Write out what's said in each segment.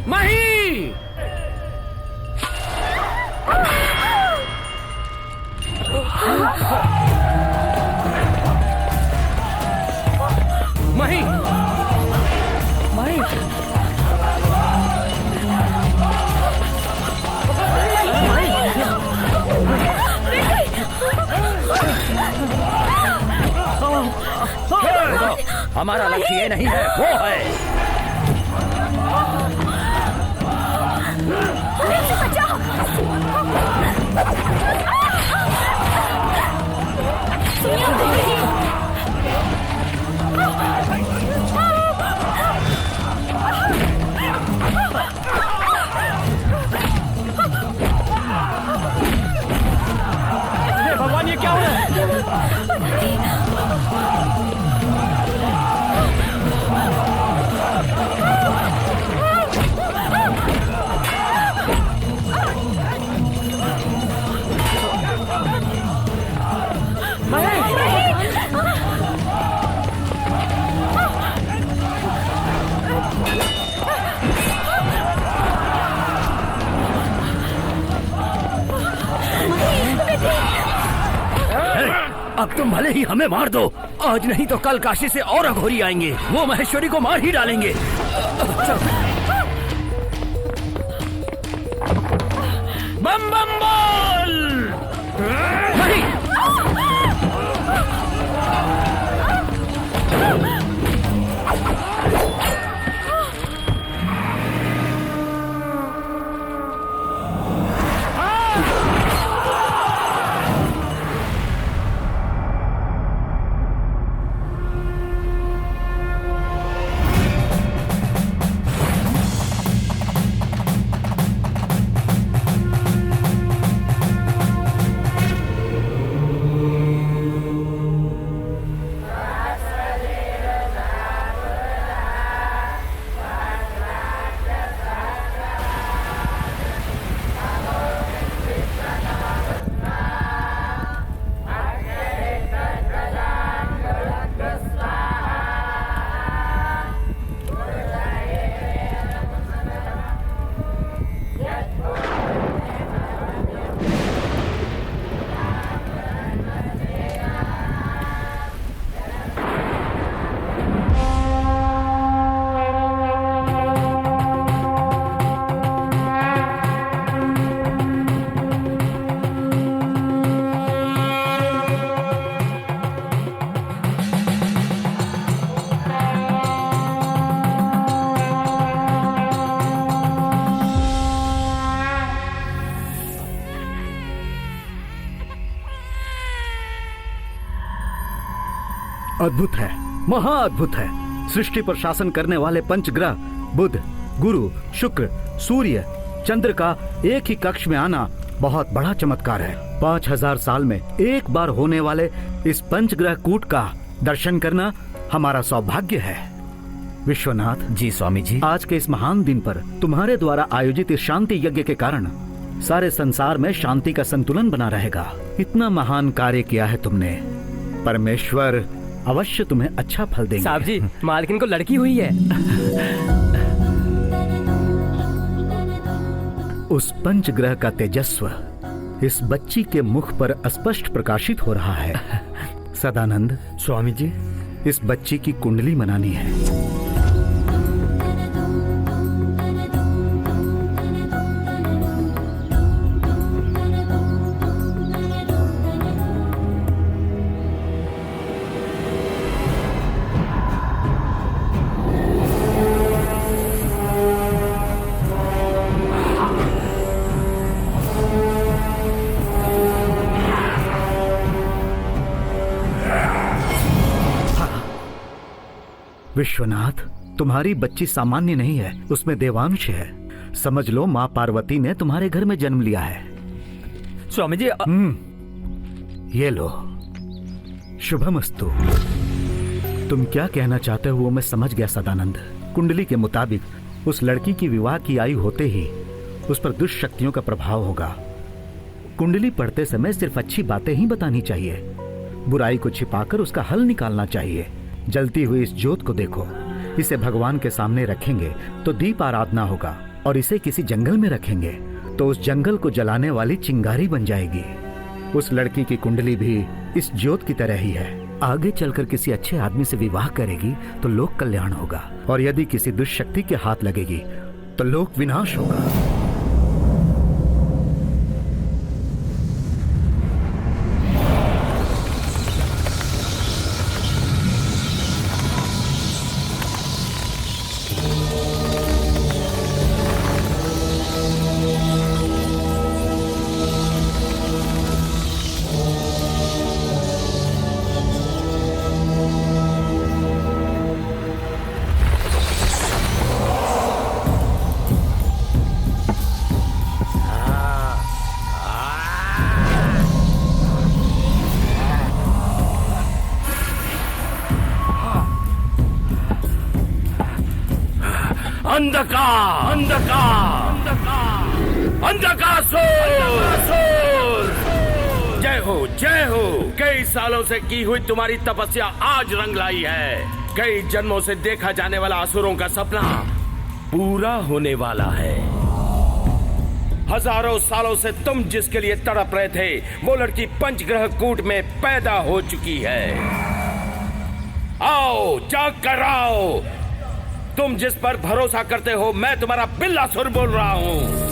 माही! माही! माही! हमारा लक्ष्य ये नहीं है, वो है। भगवान, ये क्या हो रहा है? अब तुम भले ही हमें मार दो, आज नहीं तो कल काशी से और अघोरी आएंगे, वो महेश्वरी को मार ही डालेंगे। बम बम बोल! नहीं! अद्भुत है, महाअद्भुत है। सृष्टि पर शासन करने वाले पंचग्रह बुध, गुरु, शुक्र, सूर्य, चंद्र का एक ही कक्ष में आना बहुत बड़ा चमत्कार है। 5000 साल में एक बार होने वाले इस पंचग्रह कूट का दर्शन करना हमारा सौभाग्य है। विश्वनाथ जी स्वामी जी। आज के इस महान दिन पर तुम्हारे द्वारा आयोजित इस शांति यज्ञ के कारण सारे संसार में शांति का संतुलन बना रहेगा। इतना महान कार्य किया है तुमने, परमेश्वर अवश्य तुम्हें अच्छा फल देंगे। साहब जी, मालकिन को लड़की हुई है। उस पंचग्रह का तेजस्व इस बच्ची के मुख पर स्पष्ट प्रकाशित हो रहा है। सदानंद स्वामी जी, इस बच्ची की कुंडली बनानी है। विश्वनाथ, तुम्हारी बच्ची सामान्य नहीं है, उसमें देवांश है। समझ लो माँ पार्वती ने तुम्हारे घर में जन्म लिया है। स्वामी जी ये लो, शुभमस्तु। तुम क्या कहना चाहते हो वो मैं समझ गया सदानंद। कुंडली के मुताबिक उस लड़की की विवाह की आयु होते ही उस पर दुष्ट शक्तियों का प्रभाव होगा। कुंडली पढ़ते समय सिर्फ अच्छी बातें ही बतानी चाहिए, बुराई को छिपाकर उसका हल निकालना चाहिए। जलती हुई इस ज्योत को देखो, इसे भगवान के सामने रखेंगे तो दीप आराधना होगा। और इसे किसी जंगल में रखेंगे तो उस जंगल को जलाने वाली चिंगारी बन जाएगी। उस लड़की की कुंडली भी इस ज्योत की तरह ही है। आगे चलकर किसी अच्छे आदमी से विवाह करेगी तो लोक कल्याण होगा, और यदि किसी दुष्शक्ति के हाथ लगेगी तो लोक विनाश होगा। अंधकार, अंधकार, अंधकासुर, जय हो, जय हो। कई सालों से की हुई तुम्हारी तपस्या आज रंग लाई है। कई जन्मों से देखा जाने वाला असुरों का सपना पूरा होने वाला है। हजारों सालों से तुम जिसके लिए तड़प रहे थे वो लड़की पंचग्रह कूट में पैदा हो चुकी है। आओ, जाग कर आओ। तुम जिस पर भरोसा करते हो, मैं तुम्हारा बिल्लासुर बोल रहा हूं।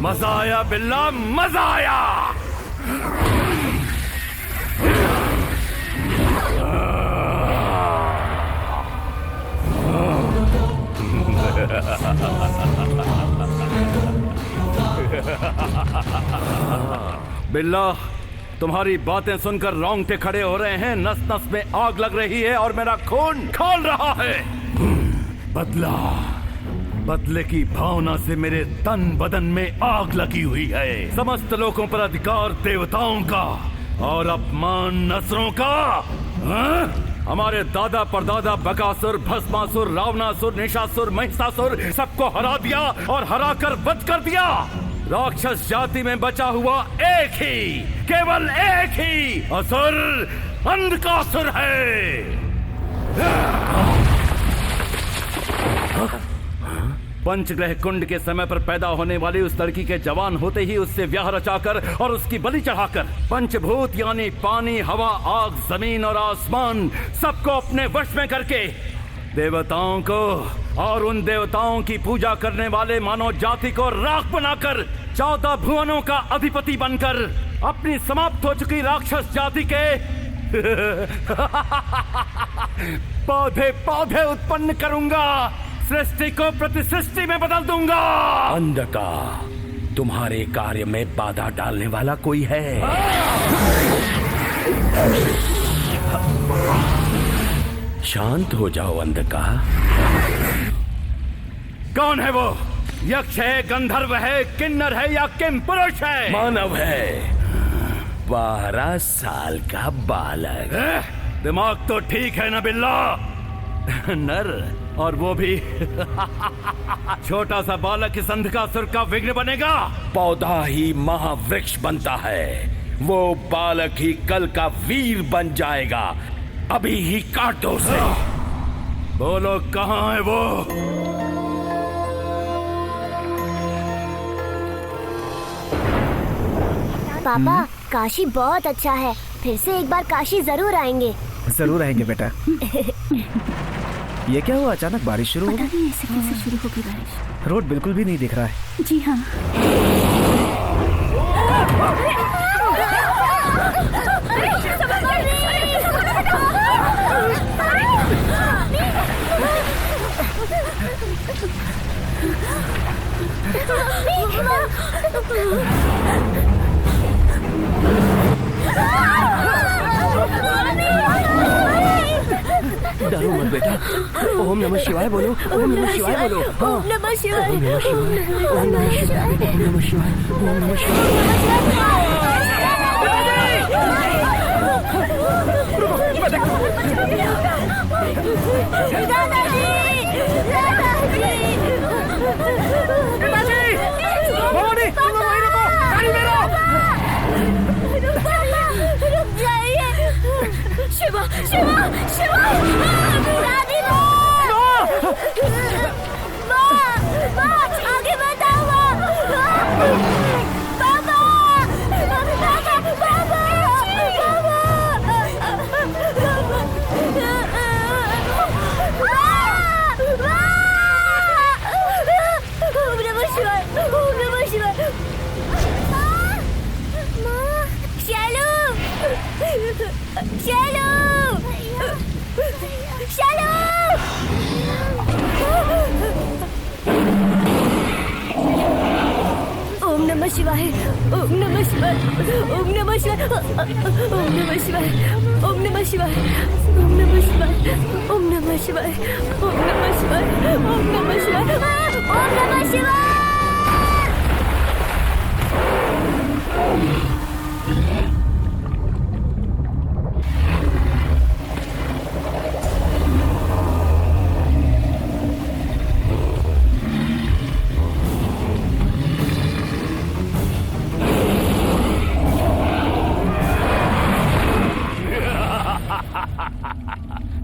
मजा आया बिल्ला, मजा आया। बिल्ला, तुम्हारी बातें सुनकर रोंगटे खड़े हो रहे हैं, नस नस में आग लग रही है और मेरा खून खौल रहा है। बदला, बदले की भावना से मेरे तन बदन में आग लगी हुई है। समस्त लोगों पर अधिकार देवताओं का और अपमान असुरों का। हमारे दादा परदादा बकासुर, भस्मासुर, रावणासुर, निशासुर, महिषासुर सबको हरा दिया और हराकर वध कर दिया। राक्षस जाति में बचा हुआ एक ही, केवल एक ही असुर अंधकासुर है। पंचग्रह कुंड के समय पर पैदा होने वाली उस लड़की के जवान होते ही उससे ब्याह रचाकर और उसकी बलि चढ़ाकर पंचभूत यानी पानी, हवा, आग, जमीन और आसमान सबको अपने वश में करके देवताओं को और उन देवताओं की पूजा करने वाले मानव जाति को राख बनाकर 14 भुवनों का अधिपति बनकर अपनी समाप्त हो चुकी राक्षस जाति के पौधे पौधे उत्पन्न करूंगा। सृष्टि को प्रतिसृष्टि में बदल दूंगा। अंधकार, तुम्हारे कार्य में बाधा डालने वाला कोई है? शांत हो जाओ अंधकार। कौन है वो? यक्ष है, गंधर्व है, किन्नर है या किम पुरुष है? मानव है, 12 साल का बालक। दिमाग तो ठीक है ना बिल्ला? नर, और वो भी छोटा सा बालक इस अंधकासुर का विघ्न बनेगा? पौधा ही महावृक्ष बनता है, वो बालक ही कल का वीर बन जाएगा। अभी ही काट दो उसे। बोलो कहाँ है वो? पापा, काशी बहुत अच्छा है, फिर से एक बार काशी जरूर आएंगे। जरूर आएंगे बेटा। ये क्या हुआ, अचानक बारिश शुरू हो गई? पता नहीं ऐसे कैसे शुरू हो गई बारिश। रोड बिल्कुल भी नहीं दिख रहा है। जी हाँ। डरो मत बेटा, ओम नमः शिवाय बोलो, ओम नमः शिवाय बोलो। ओम नमः शिवाय, ओम नमः शिवाय, ओम नमः शिवाय, ओम नमः शिवाय, ओम नमः शिवाय। शिवा, शिवा, शिवा, दादी माँ, आगे बताओ पापा, ओम नमः शिवाय, ओम नमः शिवाय। शालू, शालू, शालू। ओम नमः शिवाय, ओम नमः शिवाय, ओम नमः शिवाय, ओम नमः शिवाय, ओम नमः शिवाय, ओम नमः शिवाय, ओम नमः शिवाय, ओम नमः शिवाय, ओम नमः शिवाय, ओम नमः शिवाय।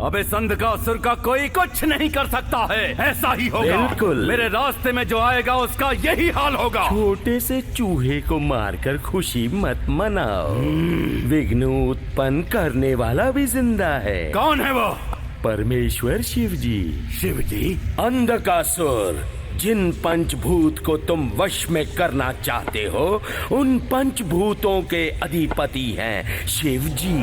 अबे संध का असुर का कोई कुछ नहीं कर सकता है। ऐसा ही होगा। बिल्कुल। मेरे रास्ते में जो आएगा उसका यही हाल होगा। छोटे से चूहे को मारकर खुशी मत मनाओ। विघ्न उत्पन्न करने वाला भी जिंदा है। कौन है वो? परमेश्वर शिव जी। शिव जी? अंधकासुर, जिन पंचभूत को तुम वश में करना चाहते हो उन पंचभूतों के अधिपति हैं शिव जी।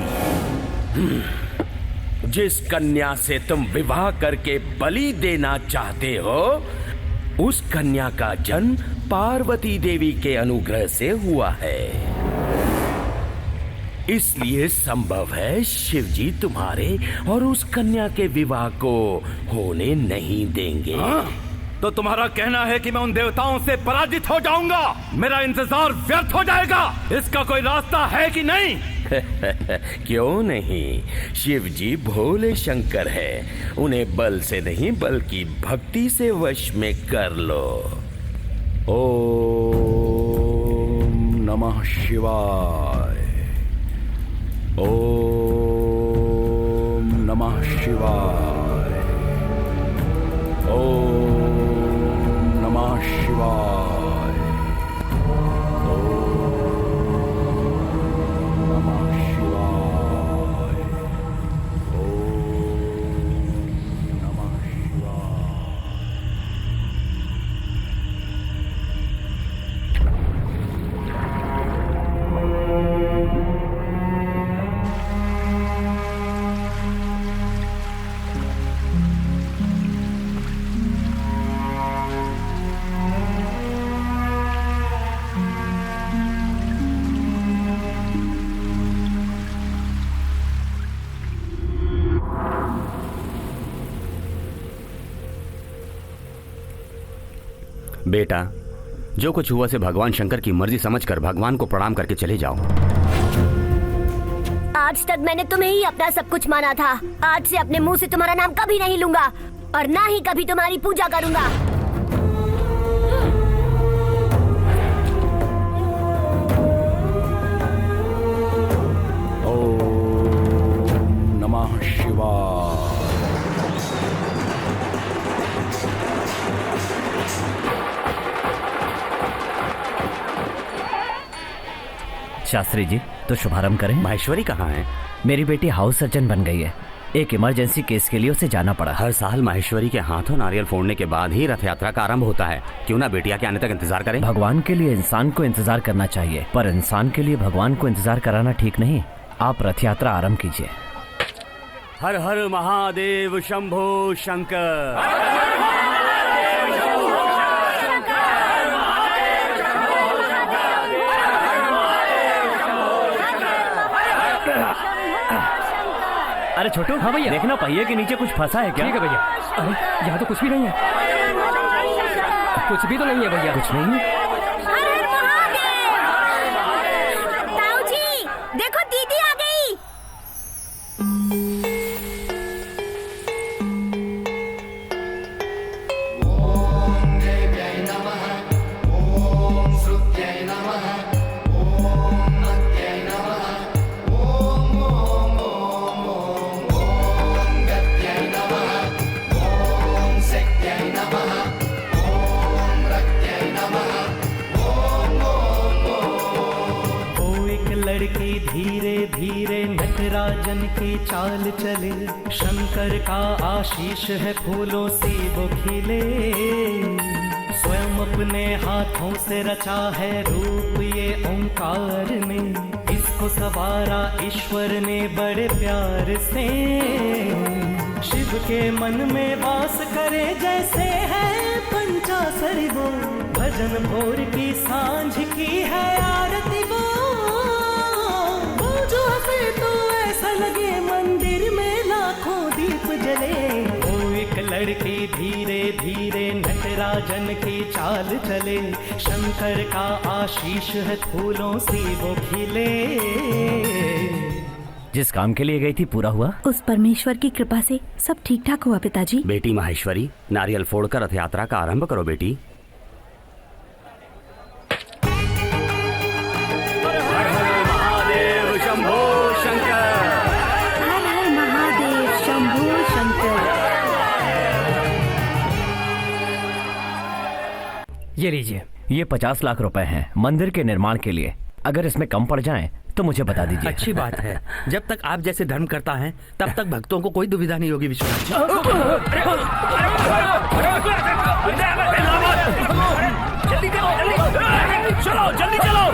जिस कन्या से तुम विवाह करके बलि देना चाहते हो उस कन्या का जन्म पार्वती देवी के अनुग्रह से हुआ है। इसलिए संभव है शिव जी तुम्हारे और उस कन्या के विवाह को होने नहीं देंगे। तो तुम्हारा कहना है कि मैं उन देवताओं से पराजित हो जाऊंगा? मेरा इंतजार व्यर्थ हो जाएगा? इसका कोई रास्ता है कि नहीं? क्यों नहीं? शिव जी भोले शंकर है। उन्हें बल से नहीं bल्कि भक्ति से वश में कर लो। ओम नमः शिवाय, ओम नमः शिवाय, ओम नमः शिवाय, बेटा, जो कुछ हुआ से भगवान शंकर की मर्जी समझकर भगवान को प्रणाम करके चले जाओ। आज तक मैंने तुम्हें ही अपना सब कुछ माना था। आज से अपने मुंह से तुम्हारा नाम कभी नहीं लूंगा और ना ही कभी तुम्हारी पूजा करूंगा। ओम नमः शिवाय। शास्त्री जी, तो शुभारंभ करें। माहेश्वरी कहाँ है? मेरी बेटी हाउस सर्जन बन गई है। एक इमरजेंसी केस के लिए उसे जाना पड़ा। हर साल माहेश्वरी के हाथों नारियल फोड़ने के बाद ही रथ यात्रा का आरंभ होता है। क्यों ना बेटिया के आने तक इंतजार करें? भगवान के लिए इंसान को इंतजार करना चाहिए, पर इंसान के लिए भगवान को इंतजार कराना ठीक नहीं। आप रथ यात्रा आरंभ कीजिए। हर हर महादेव शंभो शंकर। अरे छोटू, हाँ भैया, देखना पहिए के नीचे कुछ फंसा है क्या? ठीक है भैया। अरे यहाँ तो कुछ भी नहीं है, कुछ भी तो नहीं है भैया। कुछ नहीं है? ताऊ जी, देखो दीदी आ गई। लड़की धीरे धीरे नटराजन की चाल चले, शंकर का आशीष है फूलों से वो खिले। स्वयं अपने हाथों से रचा है रूप ये ओंकार ने, इसको सवारा ईश्वर ने बड़े प्यार से। शिव के मन में वास करे जैसे है पंचासरी वो, भजन भोर की सांझ की है आरती वो। जो हंसे तो ऐसा लगे मंदिर में लाखों दीप जले। ओ एक लड़की धीरे धीरे नटराजन की चाल चले, शंकर का आशीष है फूलों से वो खिले। जिस काम के लिए गई थी पूरा हुआ? उस परमेश्वर की कृपा से सब ठीक ठाक हुआ पिताजी। बेटी माहेश्वरी, नारियल फोड़कर रथ यात्रा का आरंभ करो बेटी। ये लीजिए। ये 50 लाख रुपए हैं मंदिर के निर्माण के लिए। अगर इसमें कम पड़ जाएं तो मुझे बता दीजिए। अच्छी बात है, जब तक आप जैसे धर्म करता है तब तक भक्तों को कोई दुविधा नहीं होगी विश्वनाथ जी। चलो जल्दी चलो।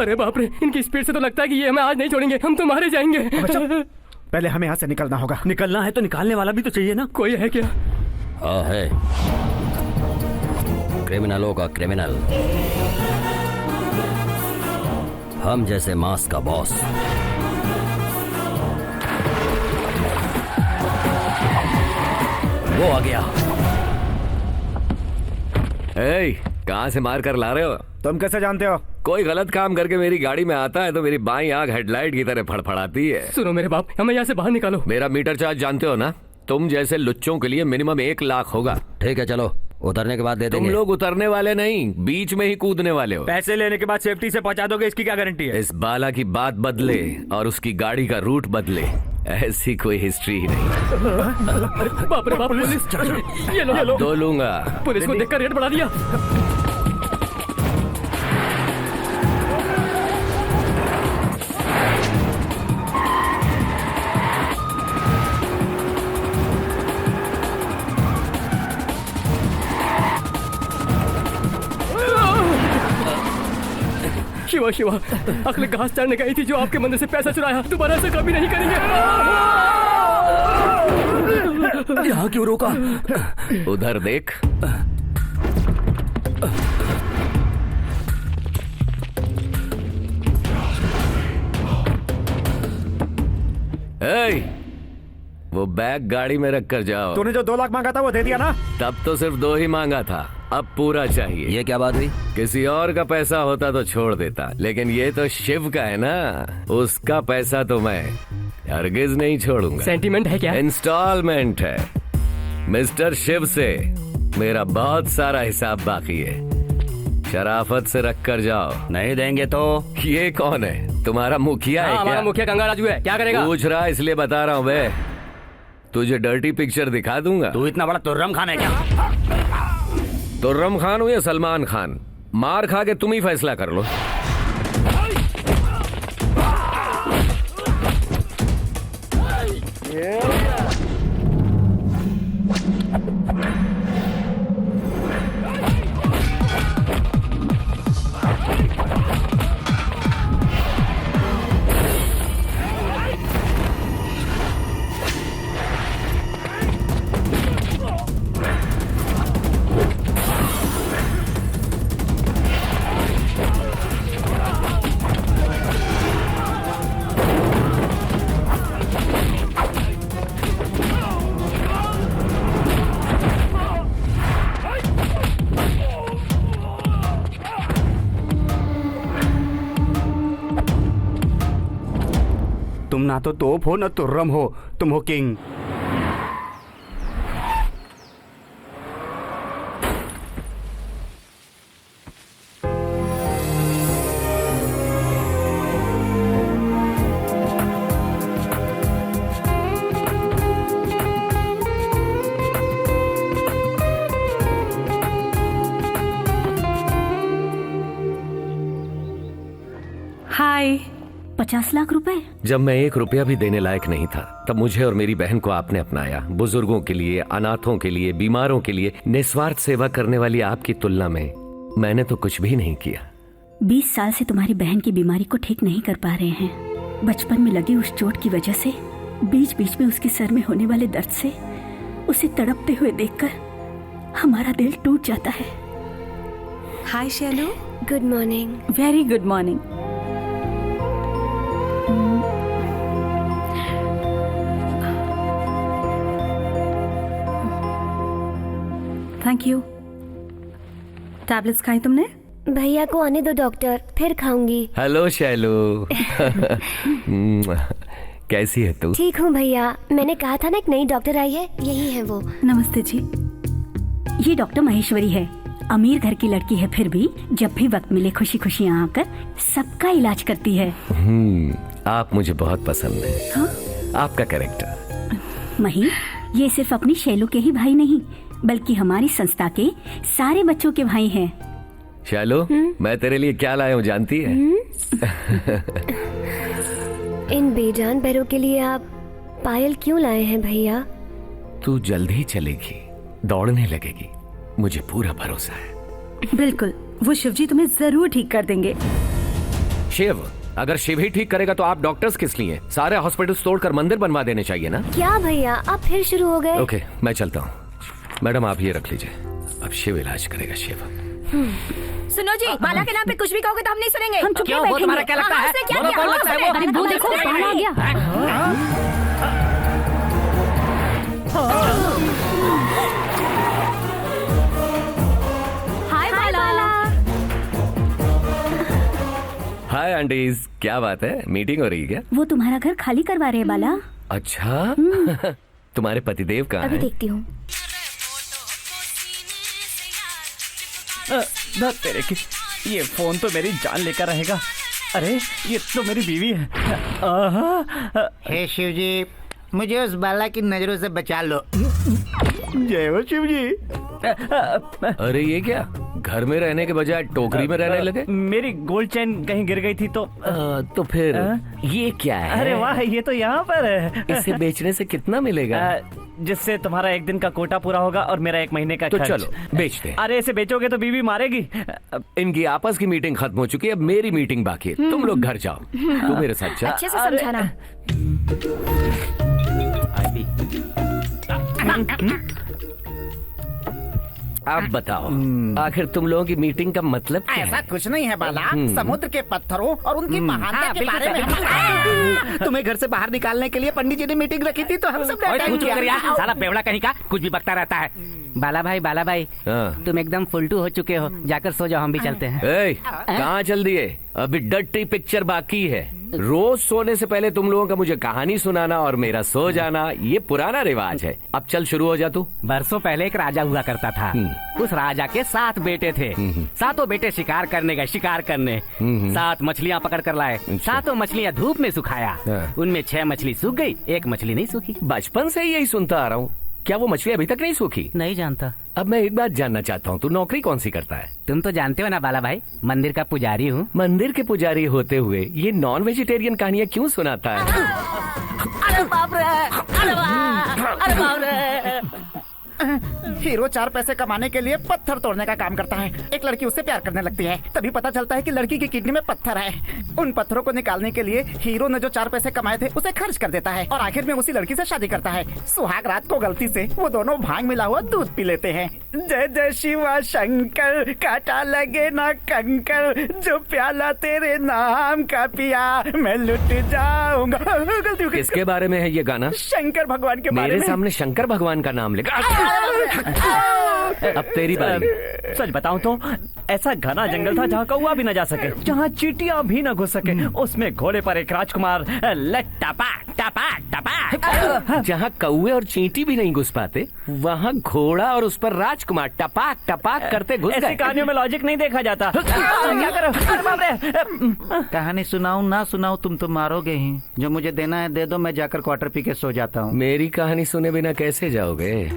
अरे बाप रे, इनकी स्पीड से तो लगता है कि ये हमें आज नहीं छोड़ेंगे, हम तो मारे जाएंगे। पहले हमें यहाँ से निकलना होगा। निकलना है तो निकालने वाला भी तो चाहिए ना। कोई है क्या? हाँ है, क्रिमिनलों का क्रिमिनल, हम जैसे मास का बॉस। वो आ गया। कहाँ से मार कर ला रहे हो? तुम कैसे जानते हो? कोई गलत काम करके मेरी गाड़ी में आता है तो मेरी बाईं आंख हेडलाइट की तरह फड़फड़ाती है। सुनो मेरे बाप, हमें यहाँ से बाहर निकालो। मेरा मीटर चार्ज जानते हो ना? तुम जैसे लुच्चों के लिए मिनिमम 1 लाख होगा। ठीक है चलो, उतरने के बाद दे देंगे। तुम लोग उतरने वाले नहीं, बीच में ही कूदने वाले हो। पैसे लेने के बाद सेफ्टी से पहुंचा दोगे, इसकी क्या गारंटी है? इस बाला की बात बदले और उसकी गाड़ी का रूट बदले, ऐसी कोई हिस्ट्री ही नहीं। बाप रे बाप, पुलिस! ये लो। दो लूंगा। पुलिस को देखकर रेट बढ़ा दिया। शिवा शिवा, अगले घास चढ़ने गई थी जो आपके मंदिर से पैसा चुराया, दोबारा ऐसा कभी नहीं करेंगे। यहाँ क्यों रोका? उधर देख। वो बैग गाड़ी में रख कर जाओ। तूने जो 2 लाख मांगा था वो दे दिया ना? तब तो सिर्फ 2 ही मांगा था, अब पूरा चाहिए। ये क्या बात हुई? किसी और का पैसा होता तो छोड़ देता, लेकिन ये तो शिव का है ना, उसका पैसा तो मैं हरगिज नहीं छोड़ूंगा। सेंटीमेंट है क्या? इंस्टॉलमेंट है। मिस्टर शिव से मेरा बहुत सारा हिसाब बाकी है, शराफत से रख कर जाओ। नहीं देंगे तो? ये कौन है? तुम्हारा मुखिया है क्या? हमारा मुखिया गंगा राजू है, क्या करेगा? पूछ रहा इसलिए बता रहा हूँ बे। तुझे डर्टी पिक्चर दिखा दूंगा। तू इतना बड़ा तुर्रम खान है क्या? तुर्रम खान हो या सलमान खान, मार खा के तुम ही फैसला कर लो। तुम ना तो तोप हो ना तुर्रम हो, तुम हो किंग। हाय। 50 लाख रुपए? जब मैं 1 रुपया भी देने लायक नहीं था, तब मुझे और मेरी बहन को आपने अपनाया। बुजुर्गों के लिए, अनाथों के लिए, बीमारों के लिए निस्वार्थ सेवा करने वाली आपकी तुलना में मैंने तो कुछ भी नहीं किया। 20 साल से तुम्हारी बहन की बीमारी को ठीक नहीं कर पा रहे हैं। बचपन में लगी उस चोट की वजह से, बीच बीच में उसके सर में होने वाले दर्द से, उसे तड़पते हुए देखकर हमारा दिल टूट जाता है। Hi Shailu. Good morning. Very good morning. Thank you. Tablets खाई तुमने? भैया को आने दो डॉक्टर, फिर खाऊंगी। हेलो शैलू। कैसी है तू? ठीक हूँ भैया, मैंने कहा था ना एक नई डॉक्टर आई है, यही है वो। नमस्ते जी। ये डॉक्टर महेश्वरी है, अमीर घर की लड़की है, फिर भी जब भी वक्त मिले खुशी खुशी यहाँ आकर सबका इलाज करती है। आप मुझे बहुत पसंद है। हाँ? आपका कैरेक्टर। मही, ये सिर्फ अपनी शैलू के ही भाई नहीं, बल्कि हमारी संस्था के सारे बच्चों के भाई हैं। शैलू, मैं तेरे लिए क्या लाया हूँ जानती है? इन बेजान पैरों के लिए आप पायल क्यों लाए हैं भैया? तू जल्द ही चलेगी, दौड़ने लगेगी, मुझे पूरा भरोसा है। बिल्कुल, वो शिवजी तुम्हें जरूर ठीक कर देंगे। शिव? अगर शिव ही ठीक करेगा तो आप डॉक्टर्स किस लिए? सारे हॉस्पिटल तोड़कर मंदिर बनवा देने चाहिए ना? क्या भैया, आप फिर शुरू हो गए? ओके, मैं चलता हूँ। मैडम आप ये रख लीजिए, अब शिव इलाज करेगा। शिव। सुनो जी, बाला के नाम पे कुछ भी कहोगे तो हम नहीं सुनेंगे। हम चुप क्यों? बैठेंगे। वो तुम्हारा क्या लगता है? क्या बोलो, कौन लगता है वो? अरे वो देखो, बाला आ गया। हाय बाला। हाय आंटीज, क्या बात है, मीटिंग हो रही है क्या? वो तुम्हारा घर खाली करवा रहे हैं बाला। अच्छा। तुम्हारे पतिदेव कहाँ अभी हैं? देखती हूँ। तेरे की, ये फोन तो मेरी जान लेकर रहेगा। अरे ये तो मेरी बीवी है। हे शिव जी, मुझे उस बाला की नजरों से बचा लो। जय हो शिव जी। अरे ये क्या, घर में रहने के बजाय टोकरी में रहने लगे? मेरी गोल्ड चेन कहीं गिर गई थी तो फिर ये क्या है? अरे वाह, ये तो यहाँ पर है। इसे बेचने से कितना मिलेगा? जिससे तुम्हारा एक दिन का कोटा पूरा होगा और मेरा 1 महीने का तो खर्च। चलो बेच दे। अरे इसे बेचोगे तो बीवी मारेगी। इनकी आपस की मीटिंग खत्म हो चुकी है, अब मेरी मीटिंग बाकी है। तुम लोग घर जाओ, तू मेरे साथ जा। अच्छे से समझाना। अब बताओ, आखिर तुम लोगों की मीटिंग का मतलब क्या ऐसा है? कुछ नहीं है बाला, समुद्र के पत्थरों और उनकी महानता के बारे में। तुम्हें घर से बाहर निकालने के लिए पंडित जी ने मीटिंग रखी थी, तो हम सब साला बेवड़ा कहीं का कुछ भी बकता रहता है। बाला भाई, हाँ। तुम एकदम फुलटू हो चुके हो, जाकर सो जाओ, हम भी चलते हैं। कहाँ चल दिए? अभी डर्टी पिक्चर बाकी है। रोज सोने से पहले तुम लोगों का मुझे कहानी सुनाना और मेरा सो जाना, ये पुराना रिवाज है। अब चल शुरू हो जा तू। बरसों पहले एक राजा हुआ करता था। उस राजा के 7 बेटे थे। 7 बेटे शिकार करने गए, शिकार करने 7 मछलियाँ पकड़ कर लाए। 7 मछलियाँ धूप में सुखाया। उनमें 6 मछली सूख गई, 1 मछली नहीं सूखी। बचपन से यही सुनता आ रहा हूँ। क्या वो मछली अभी तक नहीं सूखी? नहीं जानता। अब मैं एक बात जानना चाहता हूँ, तू नौकरी कौन सी करता है? तुम तो जानते हो ना बाला भाई, मंदिर का पुजारी हूँ। मंदिर के पुजारी होते हुए ये नॉन वेजिटेरियन कहानियाँ क्यों सुनाता है? अरे बाप रे, अरे बाप रे। हीरो 4 पैसे कमाने के लिए पत्थर तोड़ने का काम करता है। एक लड़की उससे प्यार करने लगती है। तभी पता चलता है कि लड़की की किडनी में पत्थर है। उन पत्थरों को निकालने के लिए हीरो ने जो 4 पैसे कमाए थे उसे खर्च कर देता है और आखिर में उसी लड़की से शादी करता है। सुहाग रात को गलती से वो दोनों भांग मिला हुआ दूध पी लेते हैं। जय जय शिवा शंकर, काटा लगे ना कंकर, जो प्याला तेरे नाम का पिया मैं लुट जाऊंगा। गलती हो गई। किसके बारे में है ये गाना? शंकर भगवान के बारे में। मेरे सामने शंकर भगवान का नाम लेगा। अब तेरी बारी। सच बताऊं तो ऐसा घना जंगल था जहाँ कौवा भी न जा सके, जहाँ चींटियां भी न घुस सके। उसमें घोड़े पर एक राजकुमार टपाक टपाक टपाक। जहाँ कौवे और चींटी भी नहीं घुस पाते, वहाँ घोड़ा और उस पर राजकुमार टपाक टपाक करते घुस गए। ऐसी कहानियों में लॉजिक नहीं देखा जाता। क्या करो? अरे बाप रे। कहानी सुनाऊं ना सुनाऊं, तुम तो मारोगे ही। जो मुझे देना है दे दो, मैं जाकर क्वार्टर पी के सो जाता हूँ। मेरी कहानी सुने बिना कैसे जाओगे?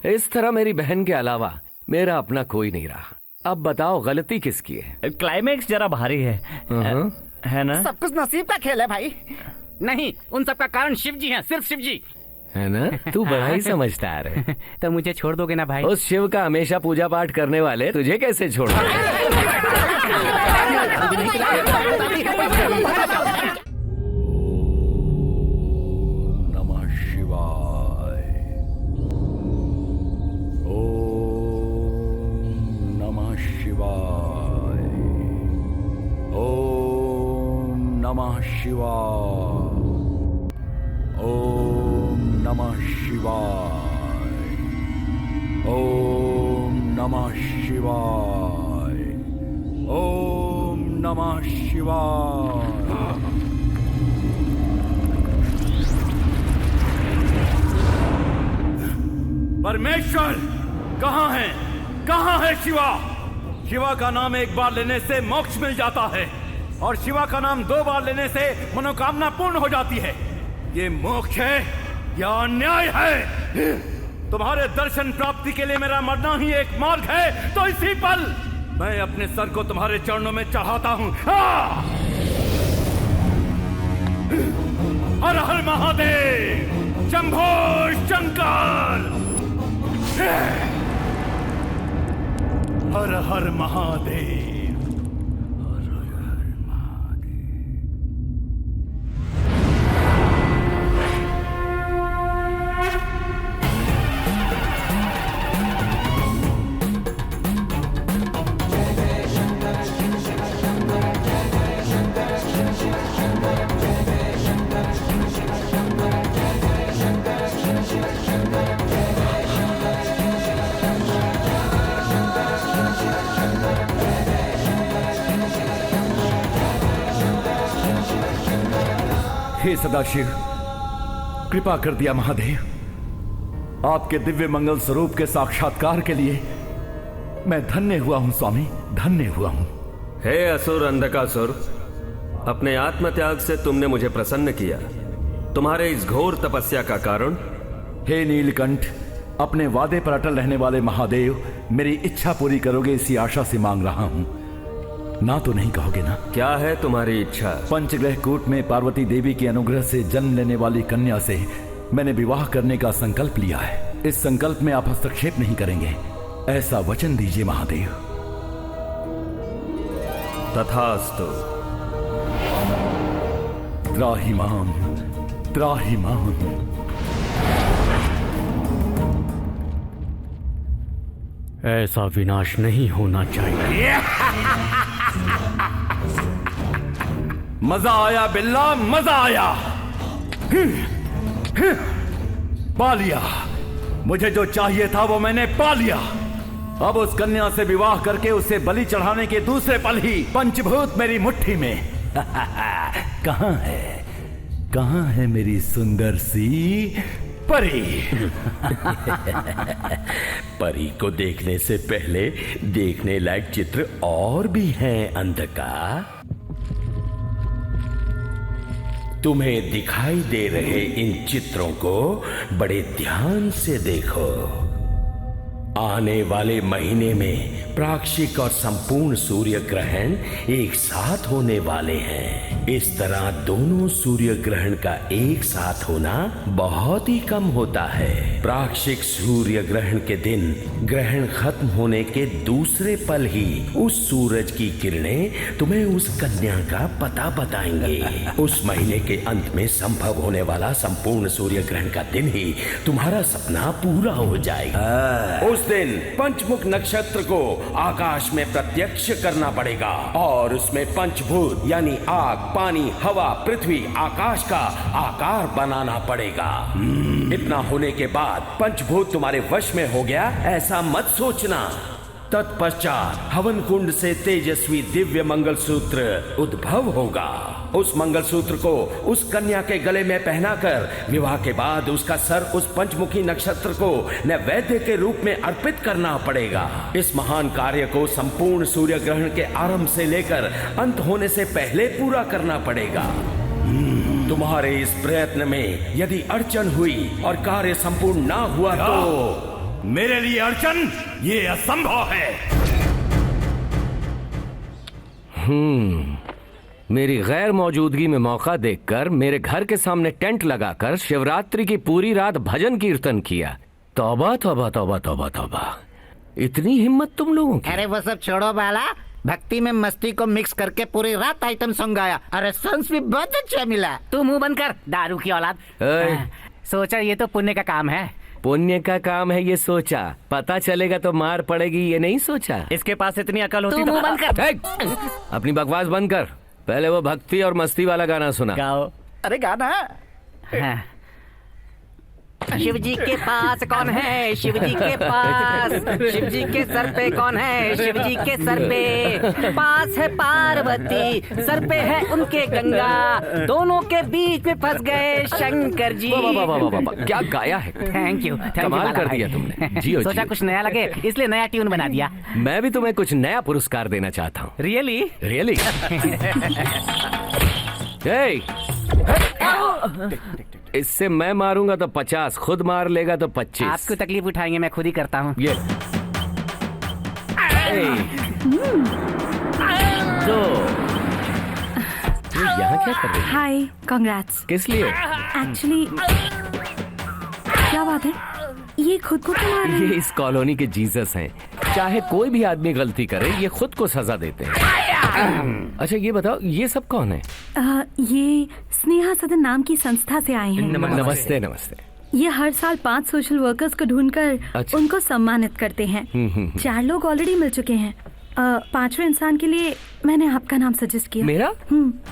इस तरह मेरी बहन के अलावा मेरा अपना कोई नहीं रहा। अब बताओ गलती किसकी है? क्लाइमेक्स जरा भारी है ना? सब कुछ नसीब का खेल है भाई। नहीं, उन सब का कारण शिव जी हैं, सिर्फ शिव जी है ना? तू बड़ा ही समझदार है। तो मुझे छोड़ दोगे ना भाई? उस शिव का हमेशा पूजा पाठ करने वाले तुझे कैसे छोड़? नमः शिवाय, ओम नमः शिवाय, ओम नमः शिवाय, ओम नमः शिवाय। परमेश्वर कहाँ है? कहाँ है शिवा? शिवा का नाम एक बार लेने से मोक्ष मिल जाता है और शिवा का नाम 2 बार लेने से मनोकामना पूर्ण हो जाती है। ये मोक्ष है या अन्याय है? तुम्हारे दर्शन प्राप्ति के लिए मेरा मरना ही एक मार्ग है, तो इसी पल मैं अपने सर को तुम्हारे चरणों में चढ़ाता हूं। हर हर महादेव, शंभो शंकर, हर हर महादेव। हे सदाशिव, कृपा कर दिया महादेव। आपके दिव्य मंगल स्वरूप के साक्षात्कार के लिए मैं धन्य हुआ हूं स्वामी, धन्य हुआ हूं। हे असुर अंधकासुर, अपने आत्मत्याग से तुमने मुझे प्रसन्न किया। तुम्हारे इस घोर तपस्या का कारण? हे नीलकंठ, अपने वादे पर अटल रहने वाले महादेव, मेरी इच्छा पूरी करोगे इसी आशा से मांग रहा हूं। ना तो नहीं कहोगे ना? क्या है तुम्हारी इच्छा? पंचग्रह कूट में पार्वती देवी के अनुग्रह से जन्म लेने वाली कन्या से मैंने विवाह करने का संकल्प लिया है। इस संकल्प में आप हस्तक्षेप नहीं करेंगे, ऐसा वचन दीजिए महादेव। तथास्तु। त्राहिमाम त्राहिमाम। ऐसा विनाश नहीं होना चाहिए। मजा आया बिल्ला, मजा आया। पा लिया, मुझे जो चाहिए था वो मैंने पा लिया। अब उस कन्या से विवाह करके उसे बलि चढ़ाने के दूसरे पल ही पंचभूत मेरी मुट्ठी में। कहां है, कहां है मेरी सुंदर सी परी? परी को देखने से पहले देखने लायक चित्र और भी हैं अंधका। तुम्हें दिखाई दे रहे इन चित्रों को बड़े ध्यान से देखो। आने वाले महीने में प्राक्षिक और संपूर्ण सूर्य ग्रहण एक साथ होने वाले हैं। इस तरह दोनों सूर्य ग्रहण का एक साथ होना बहुत ही कम होता है। प्राक्षिक सूर्य ग्रहण के दिन ग्रहण खत्म होने के दूसरे पल ही उस सूरज की किरणें तुम्हें उस कन्या का पता बताएंगे। उस महीने के अंत में संभव होने वाला संपूर्ण सूर्य ग्रहण का दिन ही तुम्हारा सपना पूरा हो जाएगा। उस दिन पंचमुख नक्षत्र को आकाश में प्रत्यक्ष करना पड़ेगा और उसमें पंचभूत यानी आग, पानी, हवा, पृथ्वी, आकाश का आकार बनाना पड़ेगा। इतना होने के बाद पंचभूत तुम्हारे वश में हो गया ऐसा मत सोचना। तत्पश्चात हवन कुंड से तेजस्वी दिव्य मंगलसूत्र उद्भव होगा। उस मंगलसूत्र को उस कन्या के गले में पहनाकर विवाह के बाद उसका सर उस पंचमुखी नक्षत्र को नैवेद्य के रूप में अर्पित करना पड़ेगा। इस महान कार्य को संपूर्ण सूर्य ग्रहण के आरंभ से लेकर अंत होने से पहले पूरा करना पड़ेगा। तुम्हारे इस प्रयत्न में यदि अड़चन हुई और कार्य संपूर्ण ना हुआ तो मेरे लिए अड़चन ये असंभव है। मेरी गैर मौजूदगी में मौका देखकर मेरे घर के सामने टेंट लगाकर शिवरात्रि की पूरी रात भजन कीर्तन किया। तौबा तौबा तौबा तौबा तौबा, इतनी हिम्मत तुम लोगों की। अरे वो सब छोड़ो बाला, भक्ति में मस्ती को मिक्स करके पूरी रात आइटम सॉन्ग गाया। अरे सॉन्ग्स भी बहुत अच्छा मिला। तू मुंह बंद कर, दारू की औलाद। सोचा ये तो पुण्य का काम है। पुण्य का काम है ये सोचा, पता चलेगा तो मार पड़ेगी ये नहीं सोचा। इसके पास इतनी अकल होती तो मुंह बंद कर। अपनी बकवास बंद कर, पहले वो भक्ति और मस्ती वाला गाना सुना। गाओ। अरे गाना। हाँ। शिव जी के पास कौन है, शिव जी के पास, शिव जी के सर पे कौन है, शिव जी के सर पे पास है पार्वती, सर पे है उनके गंगा, दोनों के बीच में फंस गए शंकर जी। क्या गाया है। थैंक यू, कमाल कर दिया तुमने। जियो सोचा कुछ नया लगे इसलिए नया ट्यून बना दिया। मैं भी तुम्हें कुछ नया पुरस्कार देना चाहता हूँ। Really really. इससे मैं मारूंगा तो 50, खुद मार लेगा तो 25। आपको तकलीफ उठाएंगे, मैं खुद ही करता हूँ। ये तो यहाँ क्या कर रही है? हाय, कांग्रेट्स। किस लिए? एक्चुअली क्या बात है, ये खुद को क्यों मार रहे हैं? ये इस कॉलोनी के जीसस हैं। चाहे कोई भी आदमी गलती करे ये खुद को सजा देते हैं। अच्छा ये बताओ, ये सब कौन है? ये स्नेहा सदन नाम की संस्था से आए हैं। नमस्ते नमस्ते। ये हर साल 5 सोशल वर्कर्स को ढूंढकर उनको सम्मानित करते हैं। 4 लोग ऑलरेडी मिल चुके हैं। 5वें इंसान के लिए मैंने आपका नाम सजेस्ट किया। मेरा?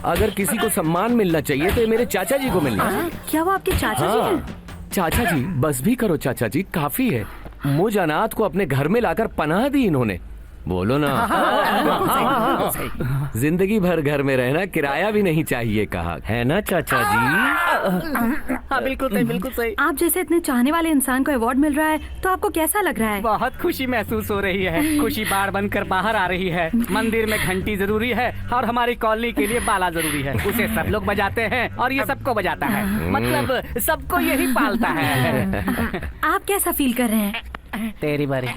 अगर किसी को सम्मान मिलना चाहिए तो मेरे चाचा जी को मिलना। क्या वो आपके चाचा जी हैं? चाचा जी, बस भी करो चाचा जी, काफी है। मुझ अनाथ को अपने घर में लाकर पनाह दी इन्होंने। बोलो ना। जिंदगी भर घर में रहना, किराया भी नहीं चाहिए कहा, है ना चाचा जी? हाँ बिल्कुल सही, बिल्कुल सही। आप जैसे इतने चाहने वाले इंसान को अवार्ड मिल रहा है तो आपको कैसा लग रहा है? बहुत खुशी महसूस हो रही है। खुशी बार बनकर बाहर आ रही है। मंदिर में घंटी जरूरी है और हमारी कॉलोनी के लिए बाला जरूरी है। उसे सब लोग बजाते हैं और ये सबको बजाता है, मतलब सबको यही पालता है। आप कैसा फील कर रहे हैं? तेरी बारी।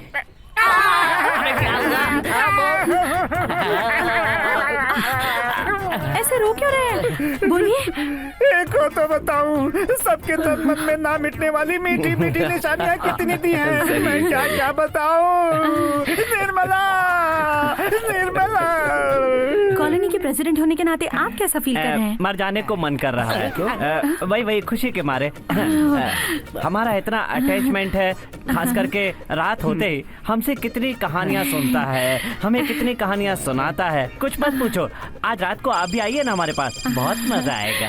ऐसे रो क्यों रहे हैं? बोलिए। एक हो तो बताऊं, सबके तन मन में ना मिटने वाली मीठी मीठी निशानियां कितनी दी हैं। मैं क्या क्या बताऊं। निर्मला, निर्मला। प्रेसिडेंट होने के नाते आप कैसा फील कर रहे हैं? मर जाने को मन कर रहा है। वही खुशी के मारे। हमारा इतना अटैचमेंट है, खास करके रात होते ही हमसे कितनी कहानियाँ सुनता है, हमें कितनी कहानियाँ सुनाता है, कुछ मत पूछो। आज रात को आप भी आइए ना हमारे पास, बहुत मजा आएगा।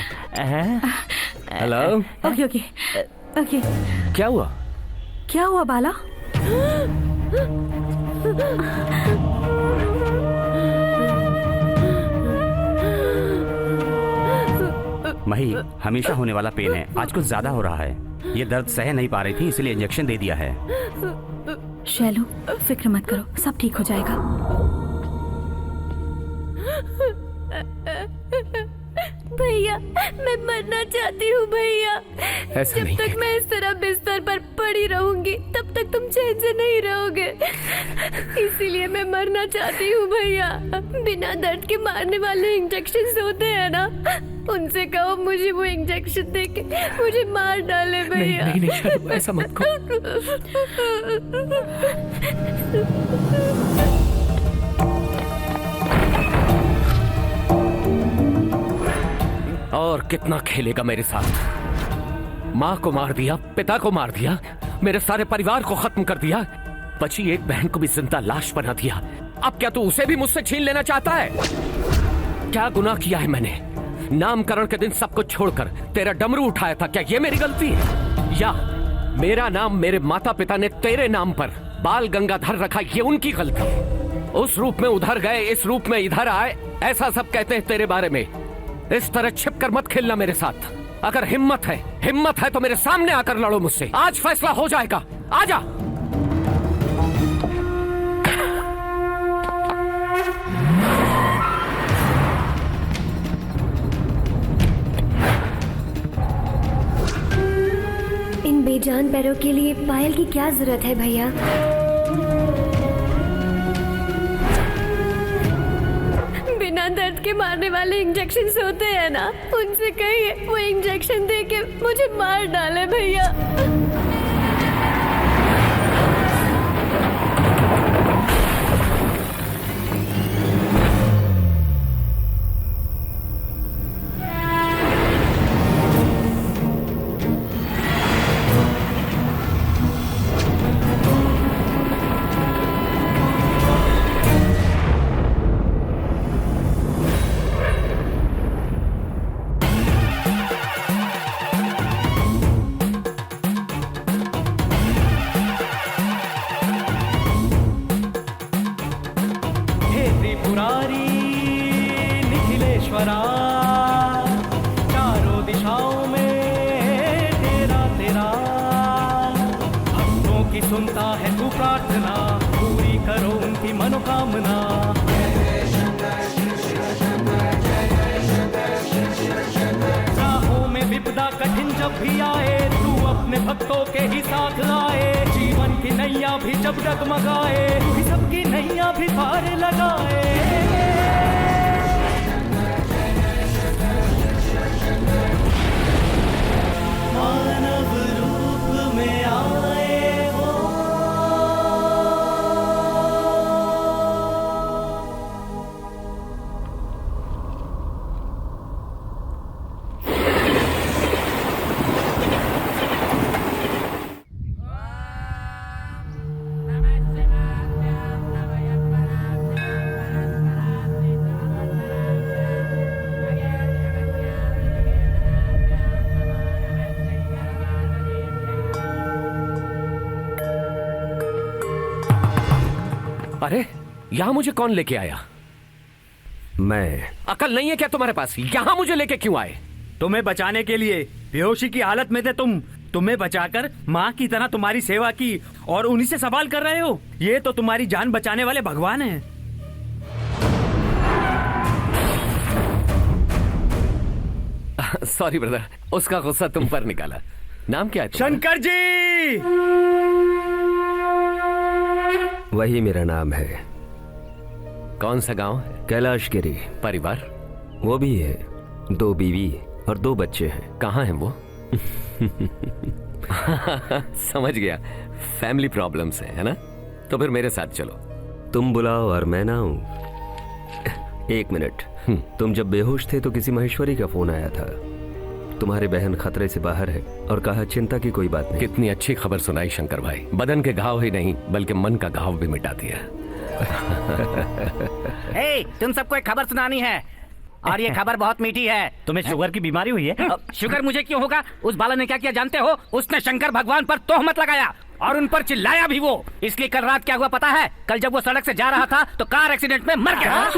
हेलो। Okay okay okay. क्या हुआ? क्या हुआ बाला? मही, हमेशा होने वाला पेन है, आज कुछ ज्यादा हो रहा है। ये दर्द सह नहीं पा रही थी, इसलिए इंजेक्शन दे दिया है। शैलू, फिक्र मत करो, सब ठीक हो जाएगा। भैया, मैं मरना चाहती हूँ भैया। ऐसा नहीं जब तक मैं इस तरह बिस्तर पर पड़ी रहूंगी तब तक तुम चैन से नहीं रहोगे, इसीलिए मैं मरना चाहती हूँ भैया। बिना दर्द के मारने वाले इंजेक्शन होते हैं ना, उनसे कहो मुझे वो इंजेक्शन देके मुझे मार डाले भैया। नहीं नहीं नहीं, ऐसा मत कहो। और कितना खेलेगा मेरे साथ? माँ को मार दिया, पिता को मार दिया, मेरे सारे परिवार को खत्म कर दिया, बची एक बहन को भी जिंदा लाश बना दिया। अब क्या तू उसे भी मुझसे छीन लेना चाहता है? क्या गुनाह किया है मैंने? नामकरण के दिन सब कुछ छोड़कर तेरा डमरू उठाया था, क्या ये मेरी गलती है? या मेरा नाम मेरे माता पिता ने तेरे नाम पर बाल गंगाधर रखा, ये उनकी गलती है? उस रूप में उधर गए, इस रूप में इधर आए, ऐसा सब कहते हैं तेरे बारे में। इस तरह छिपकर मत खेलना मेरे साथ। अगर हिम्मत है तो मेरे सामने आकर लड़ो मुझसे। आज फैसला हो जाएगा, आजा। इन बेजान पैरों के लिए पायल की क्या जरूरत है भैया? बिना दर्द के मारने वाले इंजेक्शन होते हैं ना, उनसे कहिए वो इंजेक्शन देके मुझे मार डाले भैया। चारों दिशाओं में तेरा तेरा, भक्तों की सुनता है तू प्रार्थना, पूरी करो उनकी मनोकामना। राहों में विपदा कठिन जब भी आए, तू अपने भक्तों के ही साथ लाए। जीवन की नैया भी जब डगमगाए, तू ही सबकी नैया भी पार लगाए। मानव रूप में आए वो, अरे यहाँ मुझे कौन लेके आया? मैं। अकल नहीं है क्या तुम्हारे पास? यहाँ मुझे लेके क्यों आए? तुम्हें बचाने के लिए। बेहोशी की हालत में थे तुम, तुम्हें बचाकर माँ की तरह तुम्हारी सेवा की और उन्हीं से सवाल कर रहे हो। ये तो तुम्हारी जान बचाने वाले भगवान हैं। सॉरी ब्रदर, उसका गुस्सा तुम पर निकाला। नाम क्या है तुम्हारा? शंकर जी। वही मेरा नाम है। कौन सा गांव है? कैलाशगिरी। परिवार? वो भी है, 2 बीवी और 2 बच्चे हैं। कहाँ हैं वो? समझ गया, फैमिली प्रॉब्लम्स है ना? तो फिर मेरे साथ चलो। तुम बुलाओ और मैं ना आऊं? 1 मिनट। तुम जब बेहोश थे तो किसी महेश्वरी का फोन आया था। तुम्हारी बहन खतरे से बाहर है और कहा चिंता की कोई बात नहीं। कितनी अच्छी खबर सुनाई शंकर भाई। बदन के घाव ही नहीं बल्कि मन का घाव भी मिटा दिया। तुम सबको एक खबर सुनानी है और ये खबर बहुत मीठी है। तुम्हें शुगर की बीमारी हुई है? शुगर मुझे क्यों होगा? उस बाला ने क्या किया जानते हो? उसने शंकर भगवान पर तोहमत लगाया और उन पर चिल्लाया भी वो। इसलिए कल रात क्या हुआ पता है? कल जब वो सड़क से जा रहा था तो कार एक्सीडेंट में मर गया।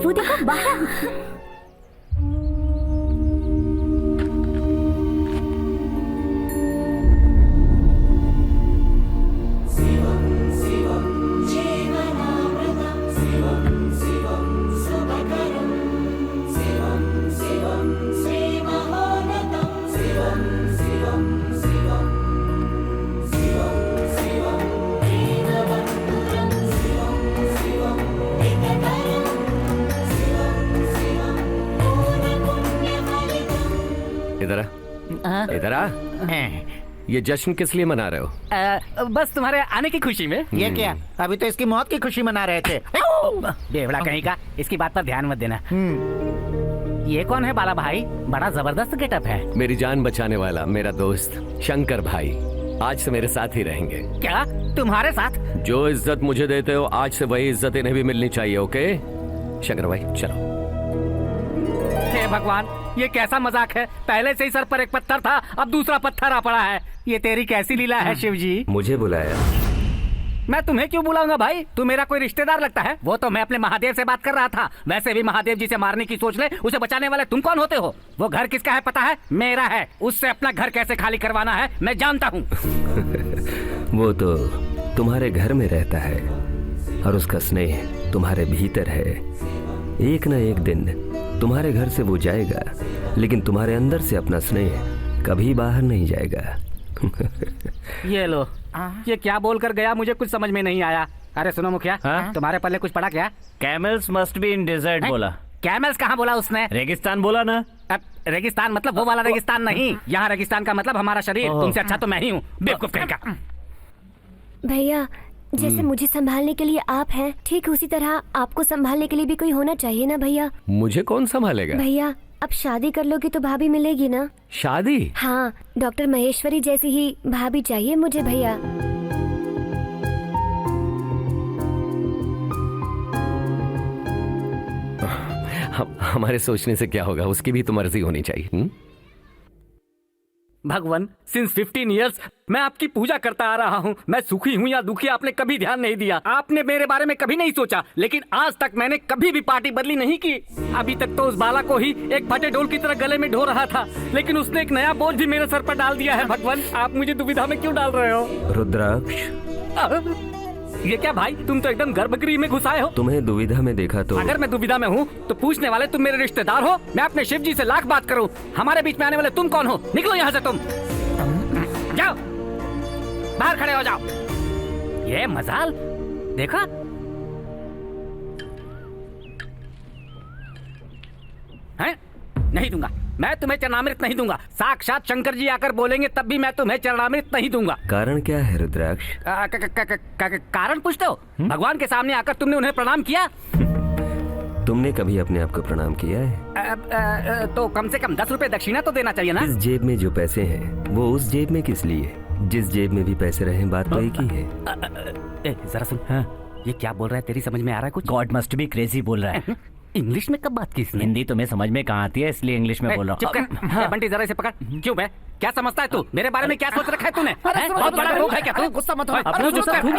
वो देखो बाहर। इधर आ। ये जश्न किस लिए मना रहे हो? बस तुम्हारे आने की खुशी में। ये क्या? अभी तो इसकी मौत की खुशी मना रहे थे। बेवड़ा कहीं का, इसकी बात पर ध्यान मत देना। ये कौन है बाला भाई? बड़ा जबरदस्त गेटअप है। मेरी जान बचाने वाला मेरा दोस्त शंकर भाई आज से मेरे साथ ही रहेंगे। क्या तुम्हारे साथ? जो इज्जत मुझे देते हो आज से वही इज्जत इन्हें भी मिलनी चाहिए। ओके शंकर भाई चलो। हे भगवान, ये कैसा मजाक है? पहले से ही सर पर एक पत्थर था, अब दूसरा पत्थर आ पड़ा है। ये तेरी कैसी लीला है शिव जी? मुझे बुलाया? मैं तुम्हें क्यों बुलाऊंगा भाई? तू मेरा कोई रिश्तेदार लगता है? वो तो मैं अपने महादेव से बात कर रहा था। वैसे भी महादेव जी से मारने की सोच ले, उसे बचाने वाले तुम कौन होते हो? वो घर किसका है पता है? मेरा है। उससे अपना घर कैसे खाली करवाना है मैं जानता हूँ। वो तो तुम्हारे घर में रहता है और उसका स्नेह तुम्हारे भीतर है। एक न एक दिन तुम्हारे घर से वो जाएगा, लेकिन तुम्हारे अंदर से अपना स्नेह कभी बाहर नहीं जाएगा। ये लो, ये क्या बोलकर गया मुझे कुछ समझ में नहीं आया। अरे सुनो मुखिया, तुम्हारे पल्ले कुछ पड़ा क्या? Camels must be in desert बोला। कैमल्स कहाँ बोला उसने? रेगिस्तान बोला ना। रेगिस्तान मतलब वो वाला रेगिस्तान नहीं। यहाँ रेगिस्तान का मतलब हमारा शरीर। तुमसे अच्छा तो मैं ही हूँ, बेवकूफ कहीं का। भैया, जैसे मुझे संभालने के लिए आप हैं, ठीक उसी तरह आपको संभालने के लिए भी कोई होना चाहिए ना भैया। मुझे कौन संभालेगा? भैया, अब शादी कर लोगे तो भाभी मिलेगी ना? शादी? हाँ, डॉक्टर महेश्वरी जैसी ही भाभी चाहिए मुझे भैया। हमारे सोचने से क्या होगा? उसकी भी तो मर्जी होनी चाहिए। भगवान, सिंस 15 इयर्स मैं आपकी पूजा करता आ रहा हूँ। मैं सुखी हूँ या दुखी आपने कभी ध्यान नहीं दिया। आपने मेरे बारे में कभी नहीं सोचा, लेकिन आज तक मैंने कभी भी पार्टी बदली नहीं की। अभी तक तो उस बाला को ही एक फटे ढोल की तरह गले में ढो रहा था, लेकिन उसने एक नया बोझ भी मेरे सर पर डाल दिया है। भगवान, आप मुझे दुविधा में क्यों डाल रहे हो? रुद्राक्ष, ये क्या भाई, तुम तो एकदम गर्भगृह में घुसाए हो। तुम्हें दुविधा में देखा तो? अगर मैं दुविधा में हूँ तो पूछने वाले तुम मेरे रिश्तेदार हो? मैं अपने शिव जी से लाख बात करूँ, हमारे बीच में आने वाले तुम कौन हो? निकलो यहाँ से तुम। जाओ, बाहर खड़े हो जाओ। ये मजाल देखा? हैं? नहीं दूंगा, मैं तुम्हें चरणामृत नहीं दूंगा। साक्षात शंकर जी आकर बोलेंगे तब भी मैं तुम्हें चरणामृत नहीं दूंगा। कारण क्या है रुद्राक्ष? कारण पूछते हो? भगवान के सामने आकर तुमने उन्हें प्रणाम किया? तुमने कभी अपने आप को प्रणाम किया है? तो कम से कम 10 रुपए दक्षिणा तो देना चाहिए ना? इस जेब में जो पैसे हैं वो उस जेब में किस लिए? जिस जेब में भी पैसे रहे, बात तो एक ही है। जरा सुन, ये क्या बोल रहा है? तेरी समझ में आ रहा है कुछ? गॉड मस्ट बी क्रेजी बोल रहा है। इंग्लिश में कब बात की इसने? हिंदी तुम्हें समझ में कहाँ आती है, इसलिए इंग्लिश में बोल रहा हूँ। बंटी जरा इसे पकड़। क्यों बे? क्या समझता है तू? मेरे बारे में क्या सोच रखा है तूने? बहुत बड़ा रोग है क्या तू? गुस्सा मत हो।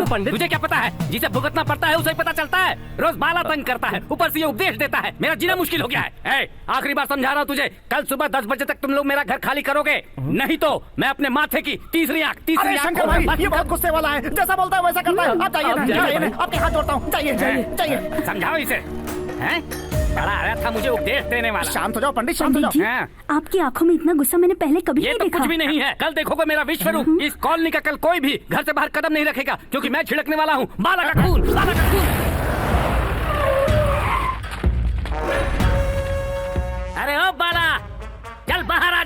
पंडित, तुझे क्या पता है? जिसे भुगतना पड़ता है उसे पता चलता है। रोज बाला तंग करता है, ऊपर से ये उपदेश देता है। मेरा जीना मुश्किल हो गया है। आखिरी बार समझा रहा हूँ तुझे, कल सुबह 10 बजे तक तुम लोग मेरा घर खाली करोगे, नहीं तो मैं अपने माथे की तीसरी आंख शंकर भाई, ये बहुत गुस्से वाला है। जैसा बोलता है वैसा करता है। आप जाइए, आपके हाथ जोड़ता हूँ। जाइए। समझाओ इसे। बड़ा आया था मुझे उपदेश देने वाला। शांत हो जाओ पंडित, शांत हो जाओ। आपकी आंखों में इतना गुस्सा मैंने पहले कभी नहीं देखा। कुछ भी नहीं है, कल देखोगे मेरा विश्व रूप। इस कॉलोनी का कल कोई भी घर से बाहर कदम नहीं रखेगा, क्योंकि मैं छिड़कने वाला हूँ बाला का खून। बाला का खून। अरे ओ बाला, चल बाहर आ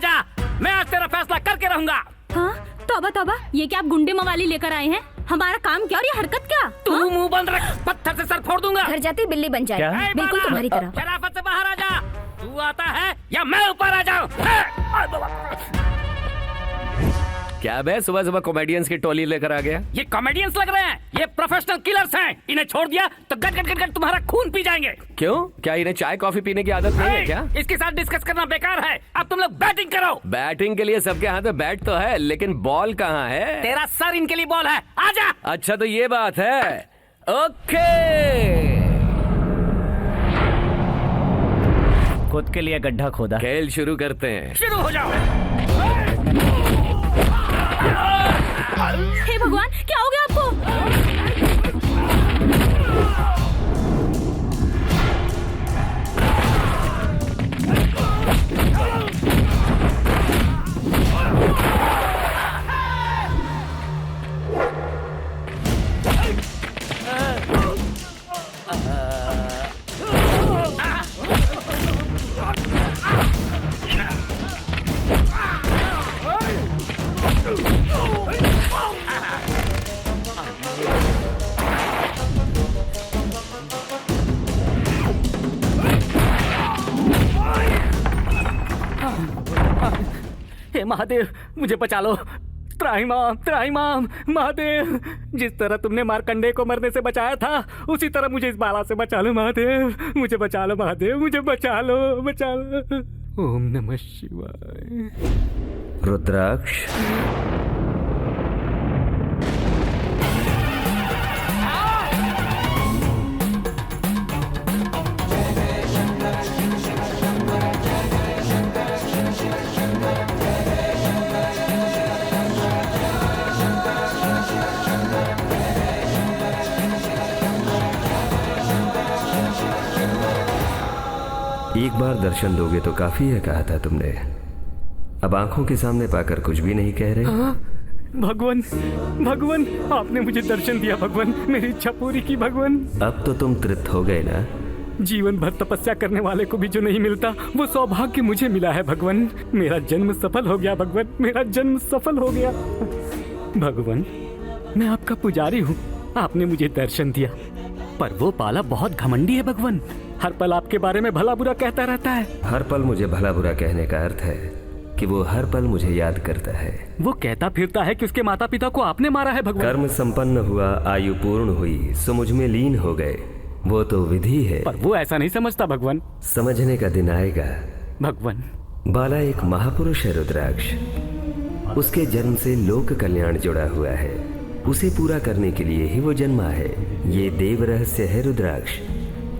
कहूँगा। हाँ तौबा तौबा, ये क्या आप गुंडे मवाली लेकर आए हैं? हमारा काम क्या और ये हरकत क्या? तू मुंह बंद रख, पत्थर से सर फोड़ दूंगा। घर जाती बिल्ली बन जाए, बिल्कुल तुम्हारी तरह। शराफत से बाहर आ जा। तू आता है या मैं ऊपर आ जाऊं? क्या बे सुबह सुबह कॉमेडियंस की टोली लेकर आ गया? ये कॉमेडियंस लग रहे हैं, ये प्रोफेशनल किलर्स हैं। इन्हें छोड़ दिया तो गट गट गट गट तुम्हारा खून पी जाएंगे। क्यों, क्या इन्हें चाय कॉफी पीने की आदत नहीं है क्या? इसके साथ डिस्कस करना बेकार है। अब तुम लोग बैटिंग करो। बैटिंग के लिए सबके हाथ में बैट तो है, लेकिन बॉल कहाँ है? तेरा सर इनके लिए बॉल है, आजा। अच्छा तो ये बात है। ओके, खुद के लिए गड्ढा खोदा। खेल शुरू करते हैं। शुरू हो जाओ। हे भगवान, क्या हो गया आपको? हे महादेव, मुझे बचा लो। त्राहिमाम त्राहिमाम महादेव, जिस तरह तुमने मार्कंडे को मरने से बचाया था, उसी तरह मुझे इस बाला से बचा लो महादेव। मुझे बचा लो महादेव, मुझे बचा लो, बचा लो। ओम नमः शिवाय। रुद्राक्ष, एक बार दर्शन दोगे तो काफी है, कहा था तुमने। अब आंखों के सामने पाकर कुछ भी नहीं कह रहे। भगवान भगवान, आपने मुझे दर्शन दिया भगवान, मेरी इच्छा पूरी की भगवान। अब तो तुम तृप्त हो गए ना? जीवन भर तपस्या करने वाले को भी जो नहीं मिलता, वो सौभाग्य मुझे मिला है भगवान। मेरा जन्म सफल हो गया भगवान, मेरा जन्म सफल हो गया भगवान। मैं आपका पुजारी हूँ, आपने मुझे दर्शन दिया, पर वो पाला बहुत घमंडी है भगवान। हर पल आपके बारे में भला बुरा कहता रहता है। हर पल मुझे भला बुरा कहने का अर्थ है कि वो हर पल मुझे याद करता है। वो कहता फिरता है कि उसके माता पिता को आपने मारा है भगवान। कर्म संपन्न हुआ, आयु पूर्ण हुई, सो मुझ में लीन हो गए। वो तो विधि है, पर वो ऐसा नहीं समझता भगवान। समझने का दिन आएगा भगवान। बाला एक महापुरुष है रुद्राक्ष। उसके जन्म से लोक कल्याण जुड़ा हुआ है, उसे पूरा करने के लिए ही वो जन्मा है। ये देव रहस्य है रुद्राक्ष,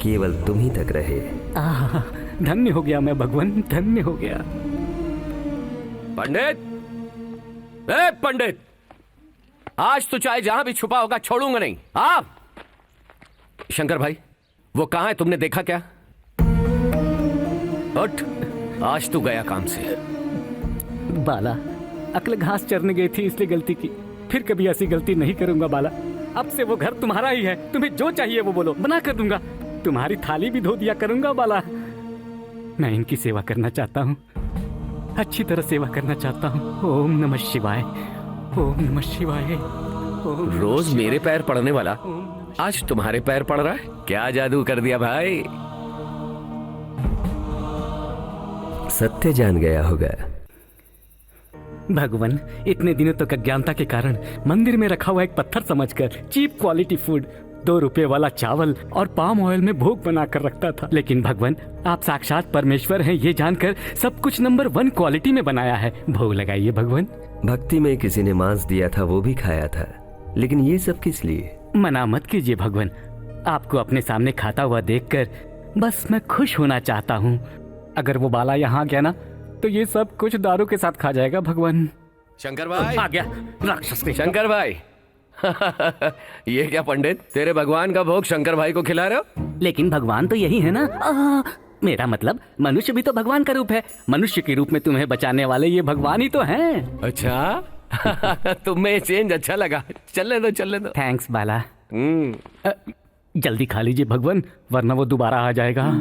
केवल तुम ही तक रहे। धन्य हो गया मैं भगवान, धन्य हो गया। पंडित, ए पंडित, आज तो चाहे जहां भी छुपा होगा छोड़ूंगा नहीं। आप शंकर भाई, वो कहां है, तुमने देखा क्या? उठ, आज तू गया काम से। बाला, अकल घास चरने गई थी इसलिए गलती की, फिर कभी ऐसी गलती नहीं करूंगा बाला। अब से वो घर तुम्हारा ही है, तुम्हें जो चाहिए वो बोलो, बना कर दूंगा। तुम्हारी थाली भी धो दिया करूंगा बाला। मैं इनकी सेवा करना चाहता हूँ, अच्छी तरह सेवा करना चाहता हूँ। ओम नमः शिवाय, ओम नमः शिवाय। रोज मेरे पैर पड़ने वाला आज तुम्हारे पैर पड़ रहा है। क्या जादू कर दिया भाई? सत्य जान गया होगा भगवान। इतने दिनों तक अज्ञानता के कारण मंदिर में रखा हुआ एक पत्थर समझकर चीप क्वालिटी फूड, 2 रुपए वाला चावल और पाम ऑयल में भोग बनाकर रखता था। लेकिन भगवान, आप साक्षात परमेश्वर हैं ये जानकर सब कुछ नंबर 1 क्वालिटी में बनाया है। भोग लगाइए भगवान। भक्ति में किसी ने मांस दिया था, वो भी खाया था, लेकिन ये सब किस लिए? मना मत कीजिए भगवान, आपको अपने सामने खाता हुआ देखकर बस मैं खुश होना चाहता हूँ। अगर वो बाला यहाँ गया ना तो ये सब कुछ दारू के साथ खा जाएगा भगवान। शंकर भाई आ गया राक्षस। शंकर भाई ये क्या पंडित, तेरे भगवान का भोग शंकर भाई को खिला रहे हो? लेकिन भगवान तो यही है ना। मेरा मतलब मनुष्य भी तो भगवान का रूप है। मनुष्य के रूप में तुम्हें बचाने वाले ये भगवान ही तो हैं। अच्छा तुम्हें ये चेंज अच्छा लगा, चलने दो चलने दो। थैंक्स बाला। जल्दी खा लीजिए भगवान, वरना वो दोबारा आ जाएगा।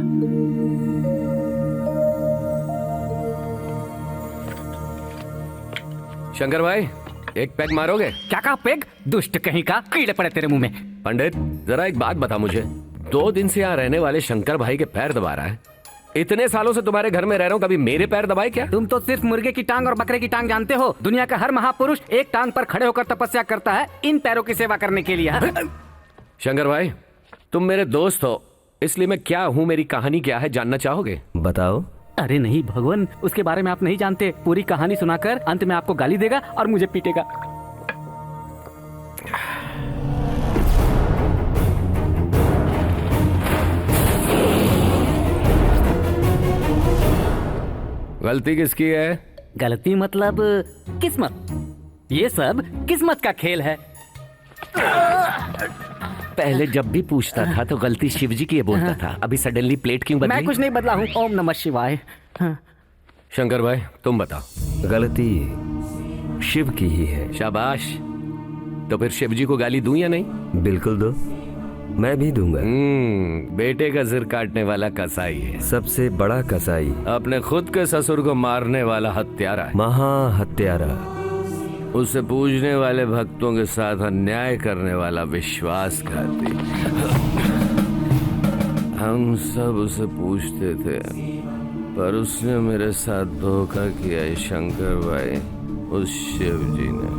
शंकर भाई एक पैग मारोगे? क्या कहा पैग? दुष्ट कहीं का, कीड़े पड़े तेरे मुंह में। पंडित जरा एक बात बता मुझे, 2 दिन से यहाँ रहने वाले शंकर भाई के पैर दबा रहा है। इतने सालों से तुम्हारे घर में रह रहा हूँ, कभी मेरे पैर दबाए क्या? तुम तो सिर्फ मुर्गे की टांग और बकरे की टांग जानते हो। दुनिया का हर महापुरुष एक टांग पर खड़े होकर तपस्या करता है इन पैरों की सेवा करने के लिए। शंकर भाई तुम मेरे दोस्त हो, इसलिए मैं क्या हूँ, मेरी कहानी क्या है जानना चाहोगे? बताओ। अरे नहीं भगवान, उसके बारे में आप नहीं जानते। पूरी कहानी सुनाकर अंत में आपको गाली देगा और मुझे पीटेगा। गलती किसकी है? गलती मतलब किस्मत। ये सब किस्मत का खेल है। पहले जब भी पूछता था तो गलती शिवजी की बोलता था, अभी सडनली प्लेट क्यों बदली? मैं कुछ नहीं बदला हूँ। ओम नमः शिवाय। शंकर भाई तुम बताओ। गलती शिव की ही है। शाबाश। तो फिर शिवजी को गाली दूं या नहीं? बिल्कुल दो, मैं भी दूंगा। बेटे का सिर काटने वाला कसाई है, सबसे बड़ा कसाई। अपने खुद के ससुर को मारने वाला हत्यारा है, महा हत्यारा। उसे पूजने वाले भक्तों के साथ अन्याय करने वाला विश्वासघाती। हम सब उसे पूछते थे पर उसने मेरे साथ धोखा किया है शंकर भाई, उस शिव जी ने।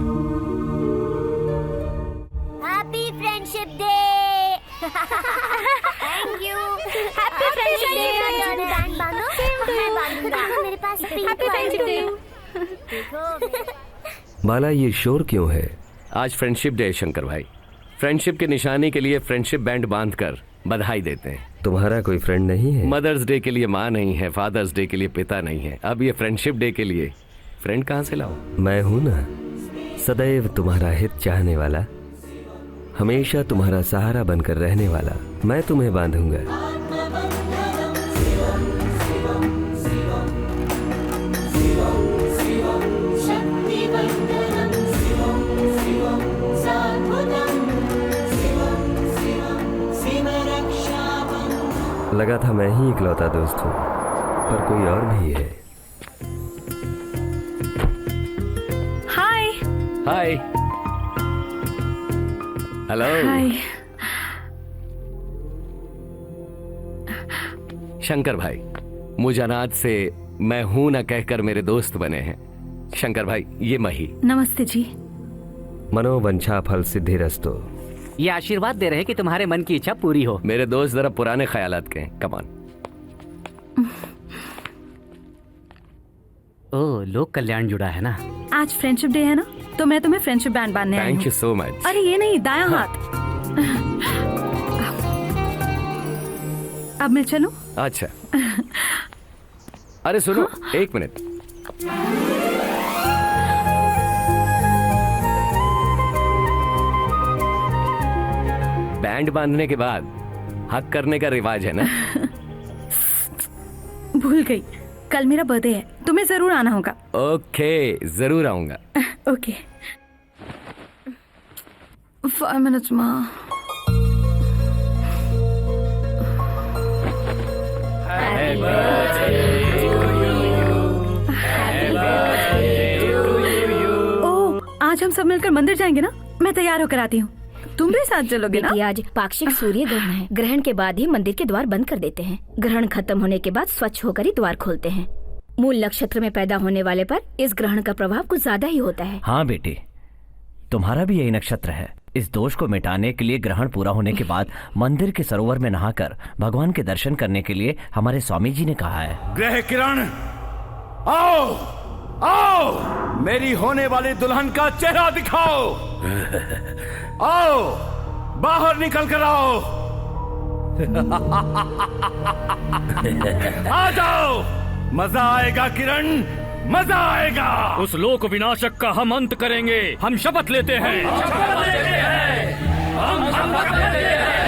Happy friendship day. Thank you. Happy friendship day. Band बांधो। मैं बांधूंगा। मेरे पास हैप्पी फ्रेंडशिप डे। बाला ये शोर क्यों है? आज फ्रेंडशिप डे है शंकर भाई। फ्रेंडशिप के निशानी के लिए फ्रेंडशिप बैंड बांधकर बधाई देते हैं। तुम्हारा कोई फ्रेंड नहीं है? मदर्स डे के लिए माँ नहीं है, फादर्स डे के लिए पिता नहीं है, अब ये फ्रेंडशिप डे के लिए फ्रेंड कहाँ से लाओ? मैं हूँ ना, सदैव तुम्हारा हित चाहने वाला, हमेशा तुम्हारा सहारा बनकर रहने वाला। मैं तुम्हें बांधूंगा। लगा था मैं ही इकलौता दोस्त हूँ, पर कोई और भी है। हाय। हाय। हेलो। हाय। शंकर भाई, मुझानात से मैं हूं ना कहकर मेरे दोस्त बने हैं। शंकर भाई ये मही। नमस्ते जी। मनोवंशा फल सिद्धिरस्तु। ये आशीर्वाद दे रहे हैं कि तुम्हारे मन की इच्छा पूरी हो। मेरे दोस्त जरा पुराने ख्यालात के हैं, कम ऑन। ओ, लोक कल्याण जुड़ा है ना। आज फ्रेंडशिप डे है ना, तो मैं तुम्हें फ्रेंडशिप बैंड बांधने आई हूँ। Thank you so much. अरे ये नहीं, दायां हाथ। अब मैं चलूं? अच्छा। अरे सुनो, एक मिनट। बैंड बांधने के बाद हक करने का रिवाज है ना? भूल गई, कल मेरा बर्थडे है, तुम्हें जरूर आना होगा। ओके, जरूर आऊंगा। ओके। 5 minutes माँ। ओह, आज हम सब मिलकर मंदिर जाएंगे ना? मैं तैयार होकर आती हूँ, तुम भी साथ चलोगे ना? आज पाक्षिक सूर्य ग्रहण है। ग्रहण के बाद ही मंदिर के द्वार बंद कर देते हैं। ग्रहण खत्म होने के बाद स्वच्छ होकर ही द्वार खोलते हैं। मूल नक्षत्र में पैदा होने वाले पर इस ग्रहण का प्रभाव कुछ ज्यादा ही होता है। हाँ बेटी, तुम्हारा भी यही नक्षत्र है। इस दोष को मिटाने के लिए ग्रहण पूरा होने के बाद मंदिर के सरोवर में नहाकर भगवान के दर्शन करने के लिए हमारे स्वामी जी ने कहा है। ग्रह किरण, आओ आओ, मेरी होने वाली दुल्हन का चेहरा दिखाओ। आओ, बाहर निकल कर आओ। आ जाओ, मजा आएगा किरण, मजा आएगा। उस लोक विनाशक का हम अंत करेंगे। हम शपथ लेते हैं। हम शपथ लेते हैं।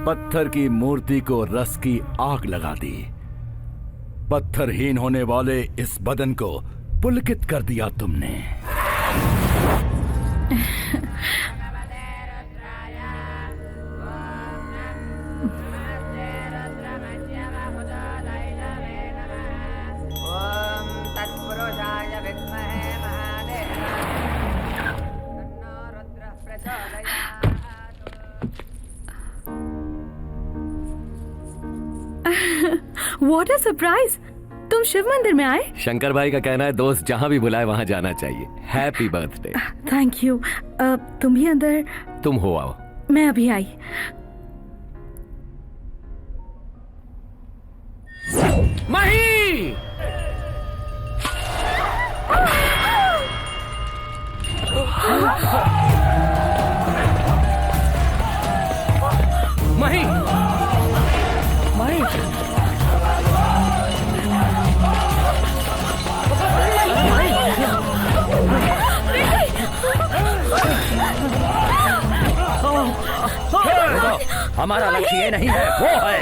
पत्थर की मूर्ति को रस की आग लगा दी। पत्थरहीन होने वाले इस बदन को पुलकित कर दिया तुमने। What a surprise! तुम शिव मंदिर में आए? शंकर भाई का कहना है दोस्त जहाँ भी बुलाए वहाँ जाना चाहिए। Happy birthday. Thank you. तुम भी अंदर। तुम हो आओ। मैं अभी आई। माही! माही! माही! हमारा लक्ष्य ये नहीं है, वो है।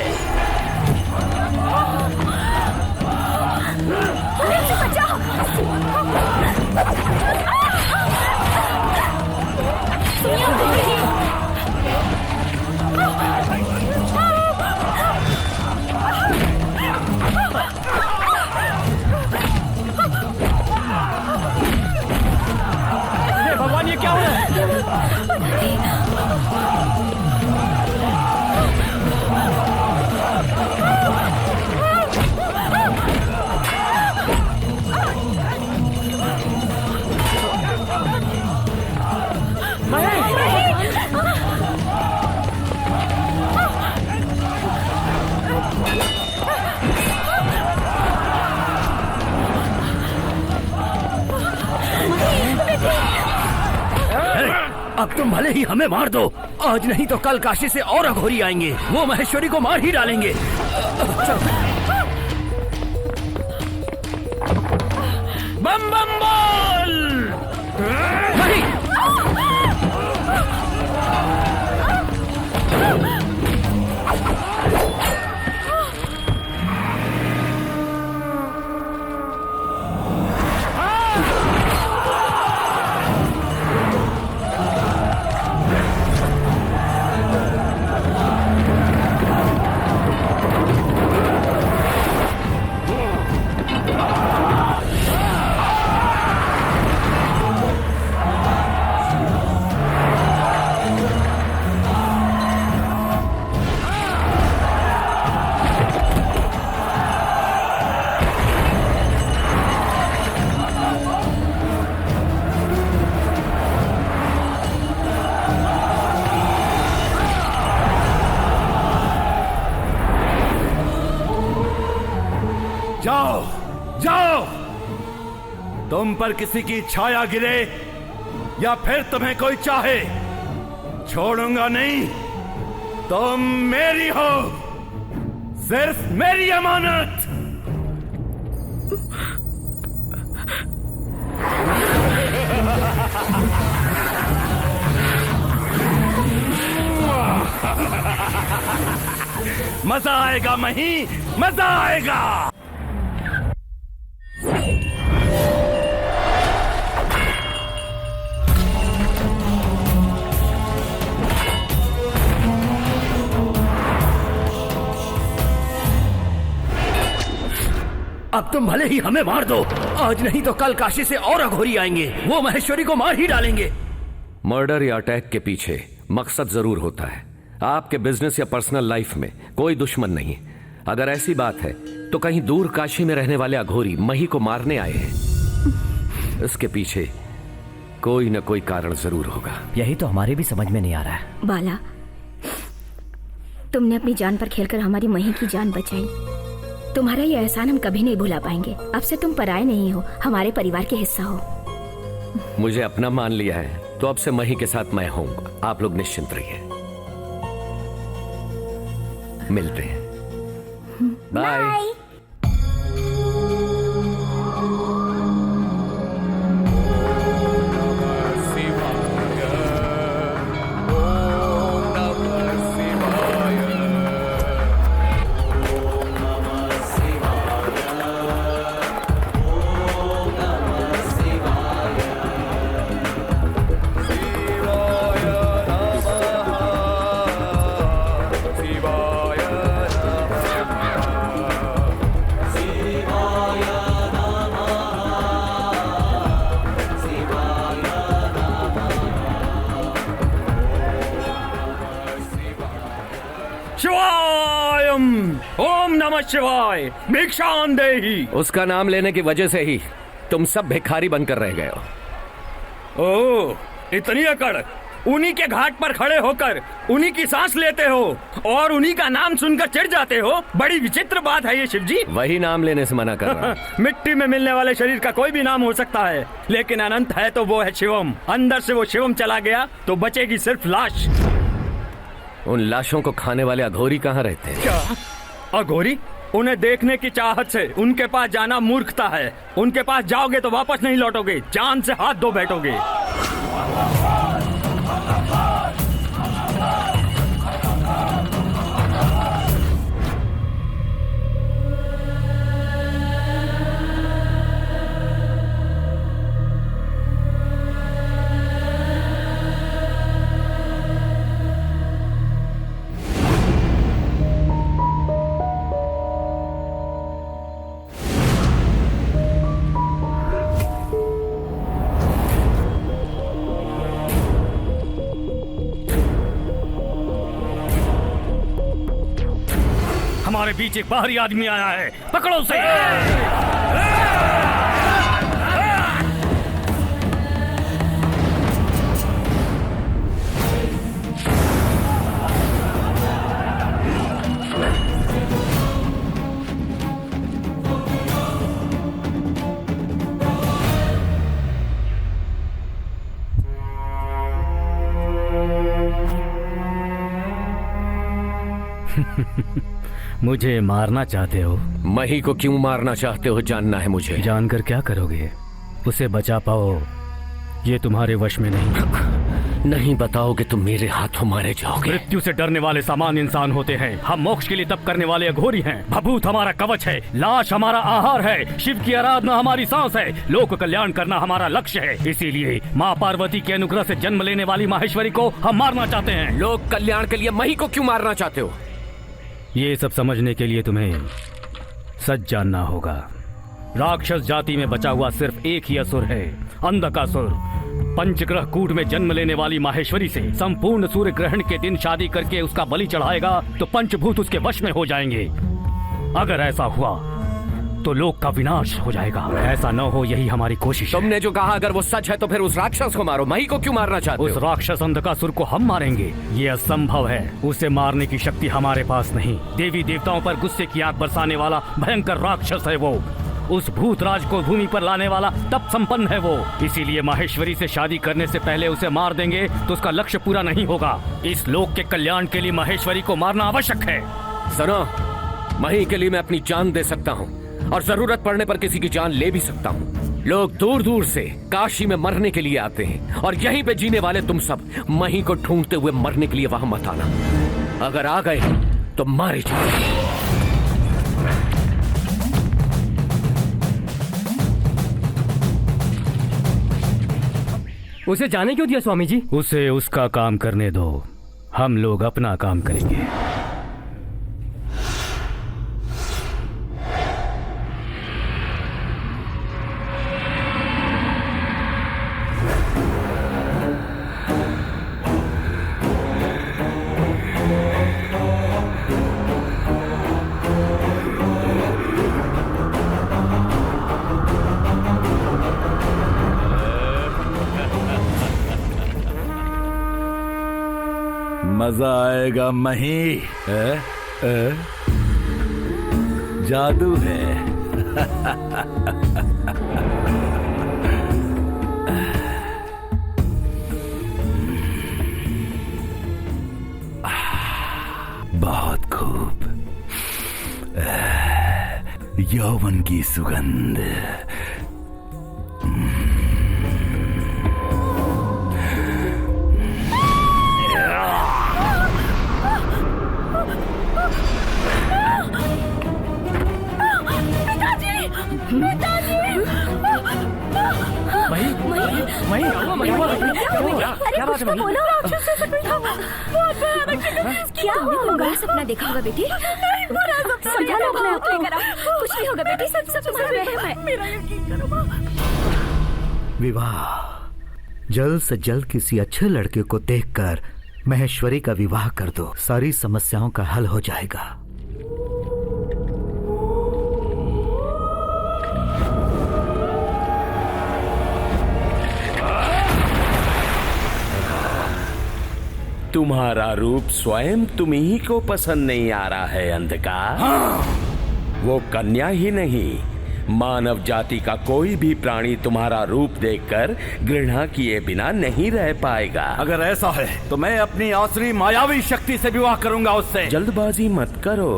भगवान ये क्या हो रहा है? अब तुम भले ही हमें मार दो, आज नहीं तो कल काशी से और अघोरी आएंगे, वो महेश्वरी को मार ही डालेंगे। बम बम बोल! नहीं! जाओ जाओ, तुम पर किसी की छाया गिरे या फिर तुम्हें कोई चाहे, छोड़ूंगा नहीं। तुम मेरी हो, सिर्फ मेरी अमानत। मजा आएगा मही, मजा आएगा। अब तुम भले ही हमें मार दो, आज नहीं तो कल काशी से और अघोरी आएंगे, वो महेश्वरी को मार ही डालेंगे। मर्डर या अटैक के पीछे मकसद जरूर होता है। आपके बिजनेस या पर्सनल लाइफ में कोई दुश्मन नहीं। अगर ऐसी बात है तो कहीं दूर काशी में रहने वाले अघोरी मही को मारने आए हैं। इसके पीछे कोई न कोई कारण जरूर होगा। यही तो हमारे भी समझ में नहीं आ रहा है। बाला, तुमने अपनी जान पर खेलकर हमारी मही की जान बचाई। तुम्हारा ये एहसान हम कभी नहीं भुला पाएंगे। अब से तुम पराये नहीं हो, हमारे परिवार के हिस्सा हो। मुझे अपना मान लिया है तो अब से मही के साथ मैं हूँ। आप लोग निश्चिंत रहिए। मिलते हैं। बाय। शिवाय, ओम नमः शिवाय। ओम नमः शिवाय, भिक्षान देहि। उसका नाम लेने की वजह से ही तुम सब भिखारी बनकर रह गए हो। ओह, इतनी अकड़, उन्हीं के घाट पर खड़े होकर उन्हीं की सांस लेते हो और उन्हीं का नाम सुनकर चिढ़ जाते हो। बड़ी विचित्र बात है ये शिव जी। वही नाम लेने से मना कर रहा हूं। मिट्टी में मिलने वाले शरीर का कोई भी नाम हो सकता है, लेकिन अनंत है तो वो है शिवम। अंदर से वो शिवम चला गया तो बचेगी सिर्फ लाश। उन लाशों को खाने वाले अघोरी कहाँ रहते हैं? क्या अघोरी? उन्हें देखने की चाहत से उनके पास जाना मूर्खता है। उनके पास जाओगे तो वापस नहीं लौटोगे, जान से हाथ धो बैठोगे। हमारे बीच एक बाहरी आदमी आया है, पकड़ो उसे। मुझे मारना चाहते हो? मही को क्यों मारना चाहते हो जानना है मुझे। जानकर क्या करोगे? उसे बचा पाओ ये तुम्हारे वश में नहीं। नहीं बताओगे तो मेरे हाथों मारे जाओगे। मृत्यु से डरने वाले सामान्य इंसान होते हैं, हम मोक्ष के लिए तप करने वाले अघोरी हैं। भभूत हमारा कवच है, लाश हमारा आहार है, शिव की आराधना हमारी सांस है, लोक कल्याण करना हमारा लक्ष्य है। इसीलिए माँ पार्वती के अनुग्रह से जन्म लेने वाली माहेश्वरी को हम मारना चाहते हैं। लोक कल्याण के लिए मही को क्यों मारना चाहते हो? ये सब समझने के लिए तुम्हें सच जानना होगा। राक्षस जाति में बचा हुआ सिर्फ एक ही असुर है, अंधकासुर। पंचग्रह कूट में जन्म लेने वाली माहेश्वरी से संपूर्ण सूर्य ग्रहण के दिन शादी करके उसका बलि चढ़ाएगा तो पंचभूत उसके वश में हो जाएंगे। अगर ऐसा हुआ तो लोक का विनाश हो जाएगा। ऐसा न हो यही हमारी कोशिश। तुमने जो कहा अगर वो सच है तो फिर उस राक्षस को मारो। मही को क्यों मारना चाहते हो? उस राक्षस अंधकासुर को हम मारेंगे, ये असंभव है। उसे मारने की शक्ति हमारे पास नहीं। देवी देवताओं पर गुस्से की आग बरसाने वाला भयंकर राक्षस है वो। उस भूतराज को भूमि पर लाने वाला तप संपन्न है वो। इसीलिए माहेश्वरी से शादी करने से पहले उसे मार देंगे तो उसका लक्ष्य पूरा नहीं होगा। इस लोक के कल्याण के लिए माहेश्वरी को मारना आवश्यक है। सुनो, मही के लिए मैं अपनी जान दे सकता हूँ और जरूरत पड़ने पर किसी की जान ले भी सकता हूँ। लोग दूर दूर से काशी में मरने के लिए आते हैं और यहीं पे जीने वाले तुम सब मही को ढूंढते हुए मरने के लिए वहां मत आना। अगर आ गए तो मारे जाओ। उसे जाने क्यों दिया स्वामी जी? उसे उसका काम करने दो, हम लोग अपना काम करेंगे। मजा आएगा मही। जादू है। बहुत खूब। यौवन की सुगंध। क्या होगा? सपना देखा होगा बेटी। समझा लो, कुछ नहीं होगा बेटी, सब तुम्हारा वहम है। विवाह जल्द से जल्द किसी अच्छे लड़के को देखकर महेश्वरी का विवाह कर दो, सारी समस्याओं का हल हो जाएगा। तुम्हारा रूप स्वयं तुम्ही को पसंद नहीं आ रहा है अंधकार। वो कन्या ही नहीं, मानव जाति का कोई भी प्राणी तुम्हारा रूप देखकर घृणा किए बिना नहीं रह पाएगा। अगर ऐसा है तो मैं अपनी आसुरी मायावी शक्ति से विवाह करूंगा उससे। जल्दबाजी मत करो।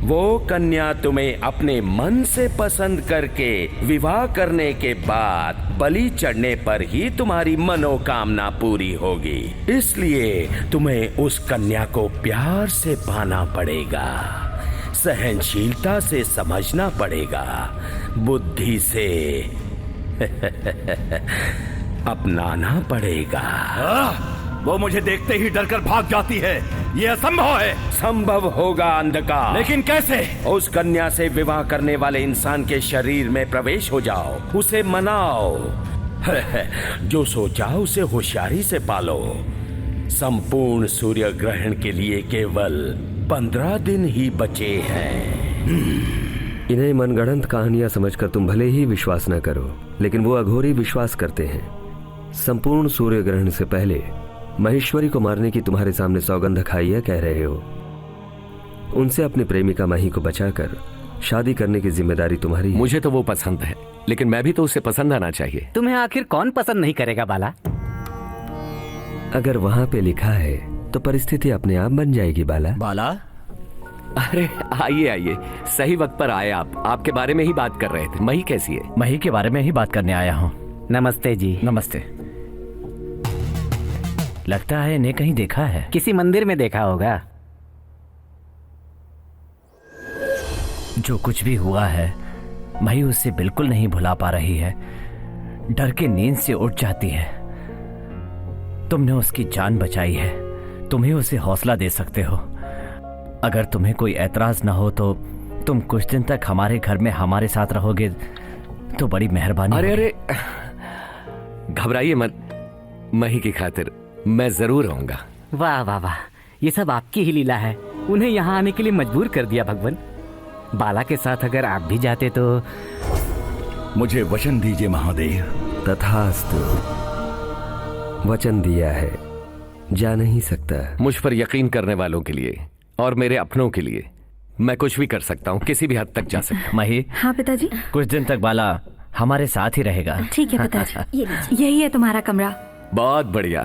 वो कन्या तुम्हें अपने मन से पसंद करके विवाह करने के बाद बलि चढ़ने पर ही तुम्हारी मनोकामना पूरी होगी। इसलिए तुम्हें उस कन्या को प्यार से पाना पड़ेगा, सहनशीलता से समझना पड़ेगा, बुद्धि से अपनाना पड़ेगा। वो मुझे देखते ही डरकर भाग जाती है। ये असंभव है। संभव होगा अंधकार। लेकिन कैसे? उस कन्या से विवाह करने वाले इंसान के शरीर में प्रवेश हो जाओ, उसे मनाओ। जो सोचा उसे होशियारी से पालो। संपूर्ण सूर्य ग्रहण के लिए केवल 15 दिन ही बचे हैं। इन्हें मनगढ़ंत कहानियां समझकर तुम भले ही विश्वास न करो, लेकिन वो अघोरी विश्वास करते हैं। संपूर्ण सूर्य ग्रहण से पहले महेश्वरी को मारने की तुम्हारे सामने सौगंध खाई है, कह रहे हो। उनसे अपनी प्रेमिका माही को बचाकर शादी करने की जिम्मेदारी तुम्हारी है। मुझे तो वो पसंद है, लेकिन मैं भी तो उसे पसंद आना चाहिए। तुम्हें आखिर कौन पसंद नहीं करेगा बाला? अगर वहाँ पे लिखा है तो परिस्थिति अपने आप बन जाएगी बाला। बाला? अरे आइए आइए, सही वक्त पर आए आप। आपके बारे में ही बात कर रहे थे। मही कैसी है? मही के बारे में ही बात करने आया हूँ। नमस्ते जी। नमस्ते। लगता है इन्हें कहीं देखा है। किसी मंदिर में देखा होगा। जो कुछ भी हुआ है मही उससे बिल्कुल नहीं भुला पा रही है। डर के नींद से उठ जाती है। तुमने उसकी जान बचाई है, तुम ही उसे हौसला दे सकते हो। अगर तुम्हें कोई ऐतराज न हो तो तुम कुछ दिन तक हमारे घर में हमारे साथ रहोगे तो बड़ी मेहरबानी। अरे अरे घबराइए मत, मही की खातिर मैं जरूर आऊंगा। वाह वाह वाह, ये सब आपकी ही लीला है। उन्हें यहाँ आने के लिए मजबूर कर दिया भगवान। बाला के साथ अगर आप भी जाते तो। मुझे वचन दीजिए महादेव। तथास्तु, वचन दिया है, जा नहीं सकता। मुझ पर यकीन करने वालों के लिए और मेरे अपनों के लिए मैं कुछ भी कर सकता हूँ, किसी भी हद तक जा सकता हूँ। मही। हाँ पिताजी। कुछ दिन तक बाला हमारे साथ ही रहेगा। ठीक है पिताजी। यही है तुम्हारा कमरा। बहुत बढ़िया।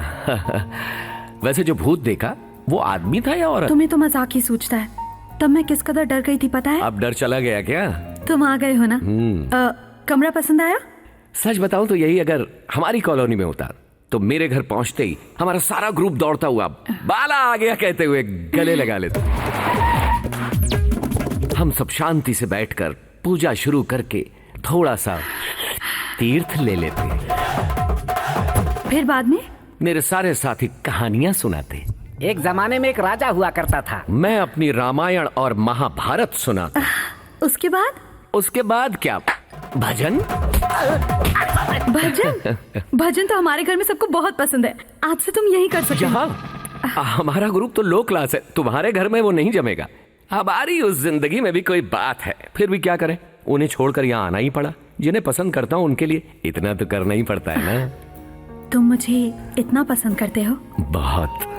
वैसे जो भूत देखा वो आदमी था या औरत? तुम्हें तो मजाक ही सूझता है। तब मैं किस कदर डर गई थी पता है? अब डर चला गया क्या? तुम आ गए हो ना। कमरा पसंद आया? सच बताऊं तो यही अगर हमारी कॉलोनी में होता तो मेरे घर पहुंचते ही हमारा सारा ग्रुप दौड़ता हुआ बाला आ गया कहते हुए गले लगा लेते। हम सब शांति से बैठकर पूजा शुरू करके थोड़ा सा तीर्थ ले लेते। फिर बाद में मेरे सारे साथी कहानियां सुनाते। एक जमाने में एक राजा हुआ करता था। मैं अपनी रामायण और महाभारत सुनाता। उसके बाद? उसके बाद क्या? भजन। भजन? भजन तो हमारे घर में सबको बहुत पसंद है। आज से तुम यही कर सकते हो। हमारा ग्रुप तो लो क्लास है, तुम्हारे घर में वो नहीं जमेगा। हमारी उस जिंदगी में भी कोई बात है, फिर भी क्या करें, उन्हें छोड़कर यहाँ आना ही पड़ा। जिन्हें पसंद करता हूँ उनके लिए इतना तो करना ही पड़ता है ना। तुम मुझे इतना पसंद करते हो? बहुत।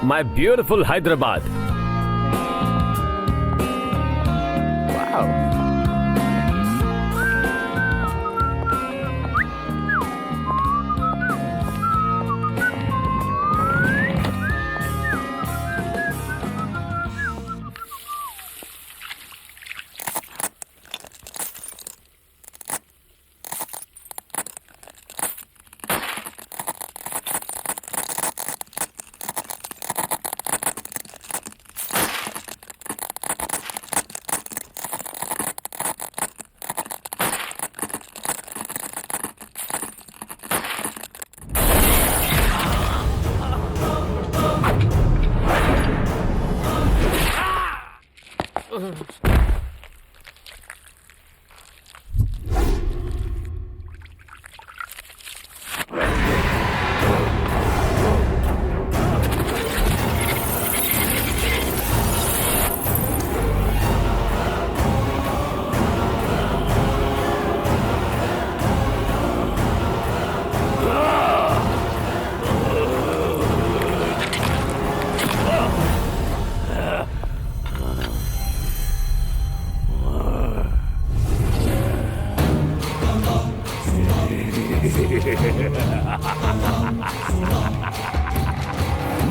My beautiful Hyderabad. Wow.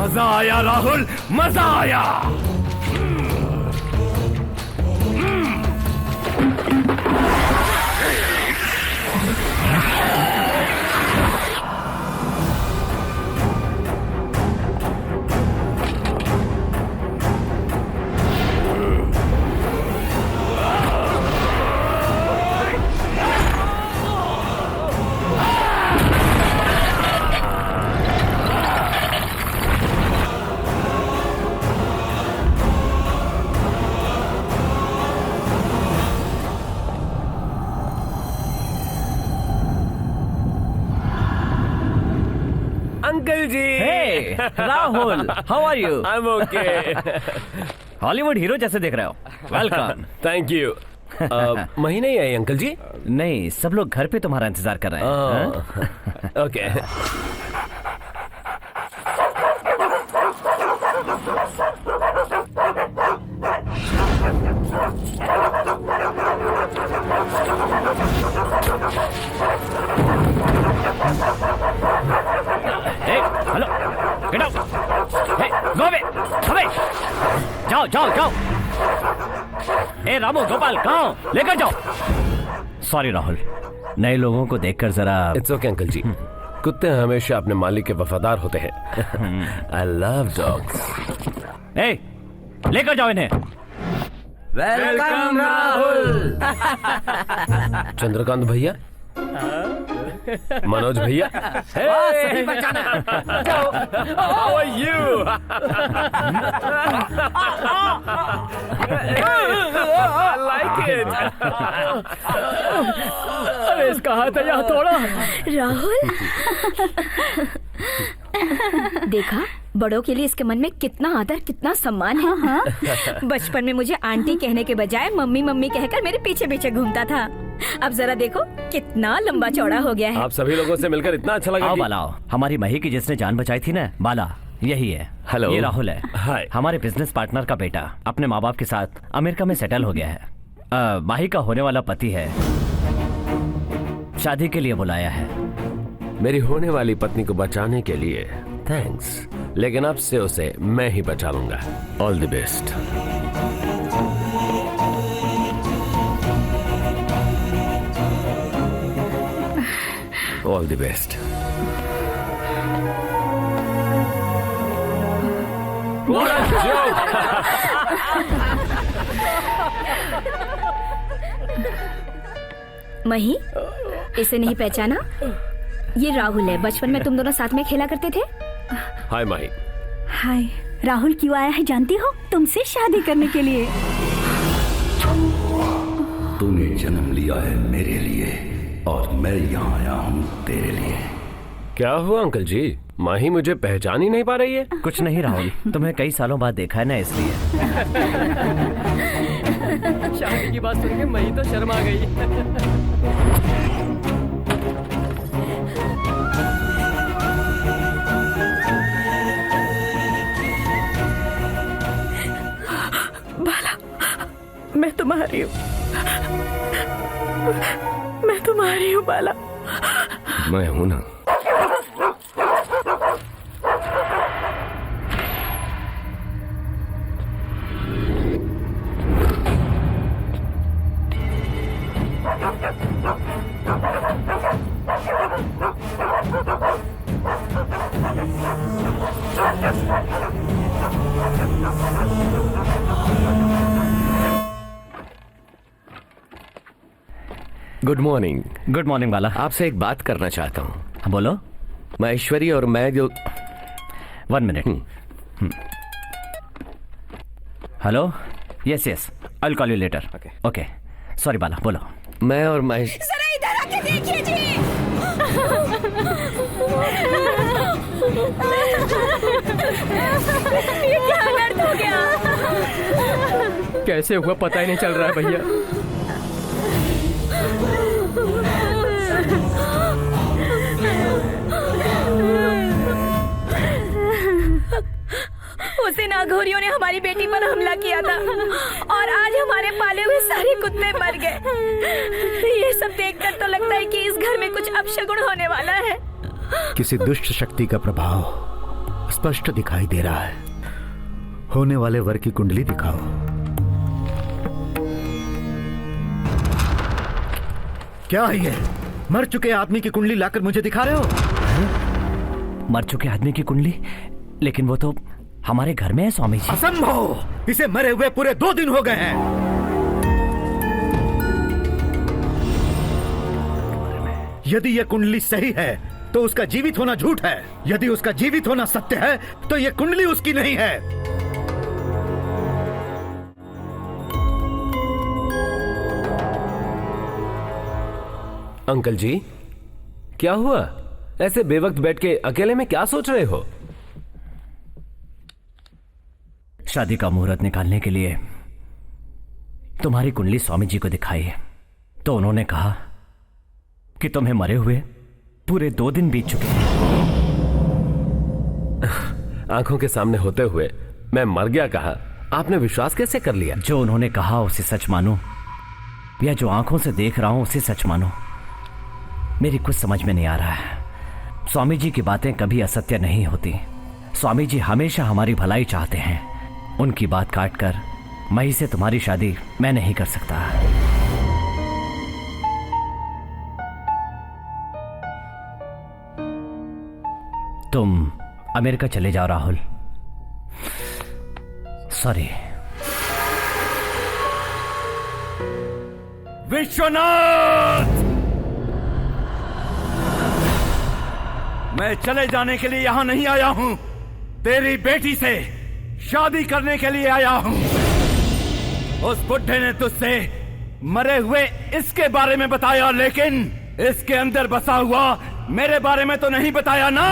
मजा आया राहुल, मजा आया। Uncle ji. Hey, Rahul, how are you? I'm okay. Hollywood hero जैसे दिख रहे हो। वेलकम। Thank you. महीने ही आई अंकल जी? नहीं, सब लोग घर पे तुम्हारा इंतजार कर रहे हैं। Okay. Hello, get out. Hey, go away, away. जाओ जाओ जाओ। ए रामू, गोपाल, कहाँ लेकर जाओ। सॉरी राहुल, नए लोगों को देखकर जरा। इट्स ओके अंकल जी, कुत्ते हमेशा अपने मालिक के वफादार होते हैं। I love dogs. ए, लेकर जाओ इन्हें। वेलकम राहुल। चंद्रकांत भैया, मनोज भैया। सही पहचाना। How are you? I like it. अरे इसका हाथ है यहाँ थोड़ा। राहुल, देखा बड़ों के लिए इसके मन में कितना आदर, कितना सम्मान है। बचपन में मुझे आंटी कहने के बजाय मम्मी मम्मी कहकर मेरे पीछे पीछे घूमता था। अब जरा देखो कितना लंबा चौड़ा हो गया है। आप सभी लोगों से मिलकर इतना अच्छा लगा। आओ बाला, आओ। हमारी मही की जिसने जान बचाई थी ना, बाला, यही है। हेलो, ये राहुल है। हाय। हमारे बिजनेस पार्टनर का बेटा अपने माँ बाप के साथ अमेरिका में सेटल हो गया है। माही का होने वाला पति है, शादी के लिए बुलाया है। मेरी होने वाली पत्नी को बचाने के लिए थैंक्स, लेकिन अब से उसे मैं ही बचा लूंगा। All the best. All the best. मही, इसे नहीं पहचाना? ये राहुल है, बचपन में तुम दोनों साथ में खेला करते थे। हाय माही। हाय। राहुल क्यों आया है जानती हो? तुमसे शादी करने के लिए। तूने जन्म लिया है मेरे लिए और मैं यहाँ आया हूँ तेरे लिए। क्या हुआ अंकल जी? माही मुझे पहचान ही नहीं पा रही है। कुछ नहीं राहुल, तुम्हें कई सालों बाद देखा है ना, इसलिए। शादी की बात सुन के मही तो शर्मा गई। मैं तुम्हारी हूँ, मैं तुम्हारी हूँ बाला। मैं हूं ना। Good morning. गुड मॉर्निंग बाला। आपसे एक बात करना चाहता हूँ। बोलो। मैं ऐश्वर्या और मैं जो 1 minute. Hello, yes yes, I will call you later. Okay, sorry Bala, बोलो। मैं और मैं। जरा इधर आके देखिए जी। ये क्या दर्द हो गया? कैसे हुआ पता ही नहीं चल रहा है भैया। उस दिन अघोरियों ने हमारी बेटी पर हमला किया था और आज हमारे पाले हुए सारे कुत्ते मर गए। ये सब देखकर तो लगता है कि इस घर में कुछ अपशगुन होने वाला है। किसी दुष्ट शक्ति का प्रभाव स्पष्ट दिखाई दे रहा है। होने वाले वर की कुंडली दिखाओ। क्या है ये? मर चुके आदमी की कुंडली लाकर मुझे दिखा रहे हो? मर चुके आदमी की कुंडली? लेकिन वो तो हमारे घर में है स्वामी जी। असंभव! इसे मरे हुए पूरे 2 दिन हो गए हैं। यदि यह कुंडली सही है तो उसका जीवित होना झूठ है। यदि उसका जीवित होना सत्य है तो यह कुंडली उसकी नहीं है। अंकल जी, क्या हुआ? ऐसे बेवक्त बैठ के अकेले में क्या सोच रहे हो? शादी का मुहूर्त निकालने के लिए तुम्हारी कुंडली स्वामी जी को दिखाई तो उन्होंने कहा कि तुम्हें मरे हुए पूरे 2 दिन बीत चुके हैं। आंखों के सामने होते हुए मैं मर गया कहा, आपने विश्वास कैसे कर लिया? जो उन्होंने कहा उसे सच मानो या जो आंखों से देख रहा हूं उसे सच मानो, मेरी कुछ समझ में नहीं आ रहा है। स्वामी जी की बातें कभी असत्य नहीं होती। स्वामी जी हमेशा हमारी भलाई चाहते हैं। उनकी बात काटकर मई से तुम्हारी शादी मैं नहीं कर सकता। तुम अमेरिका चले जाओ राहुल। सॉरी। विश्वनाथ, मैं चले जाने के लिए यहां नहीं आया हूं, तेरी बेटी से शादी करने के लिए आया हूं। उस बुढ़े ने तुझसे मरे हुए इसके बारे में बताया, लेकिन इसके अंदर बसा हुआ मेरे बारे में तो नहीं बताया ना।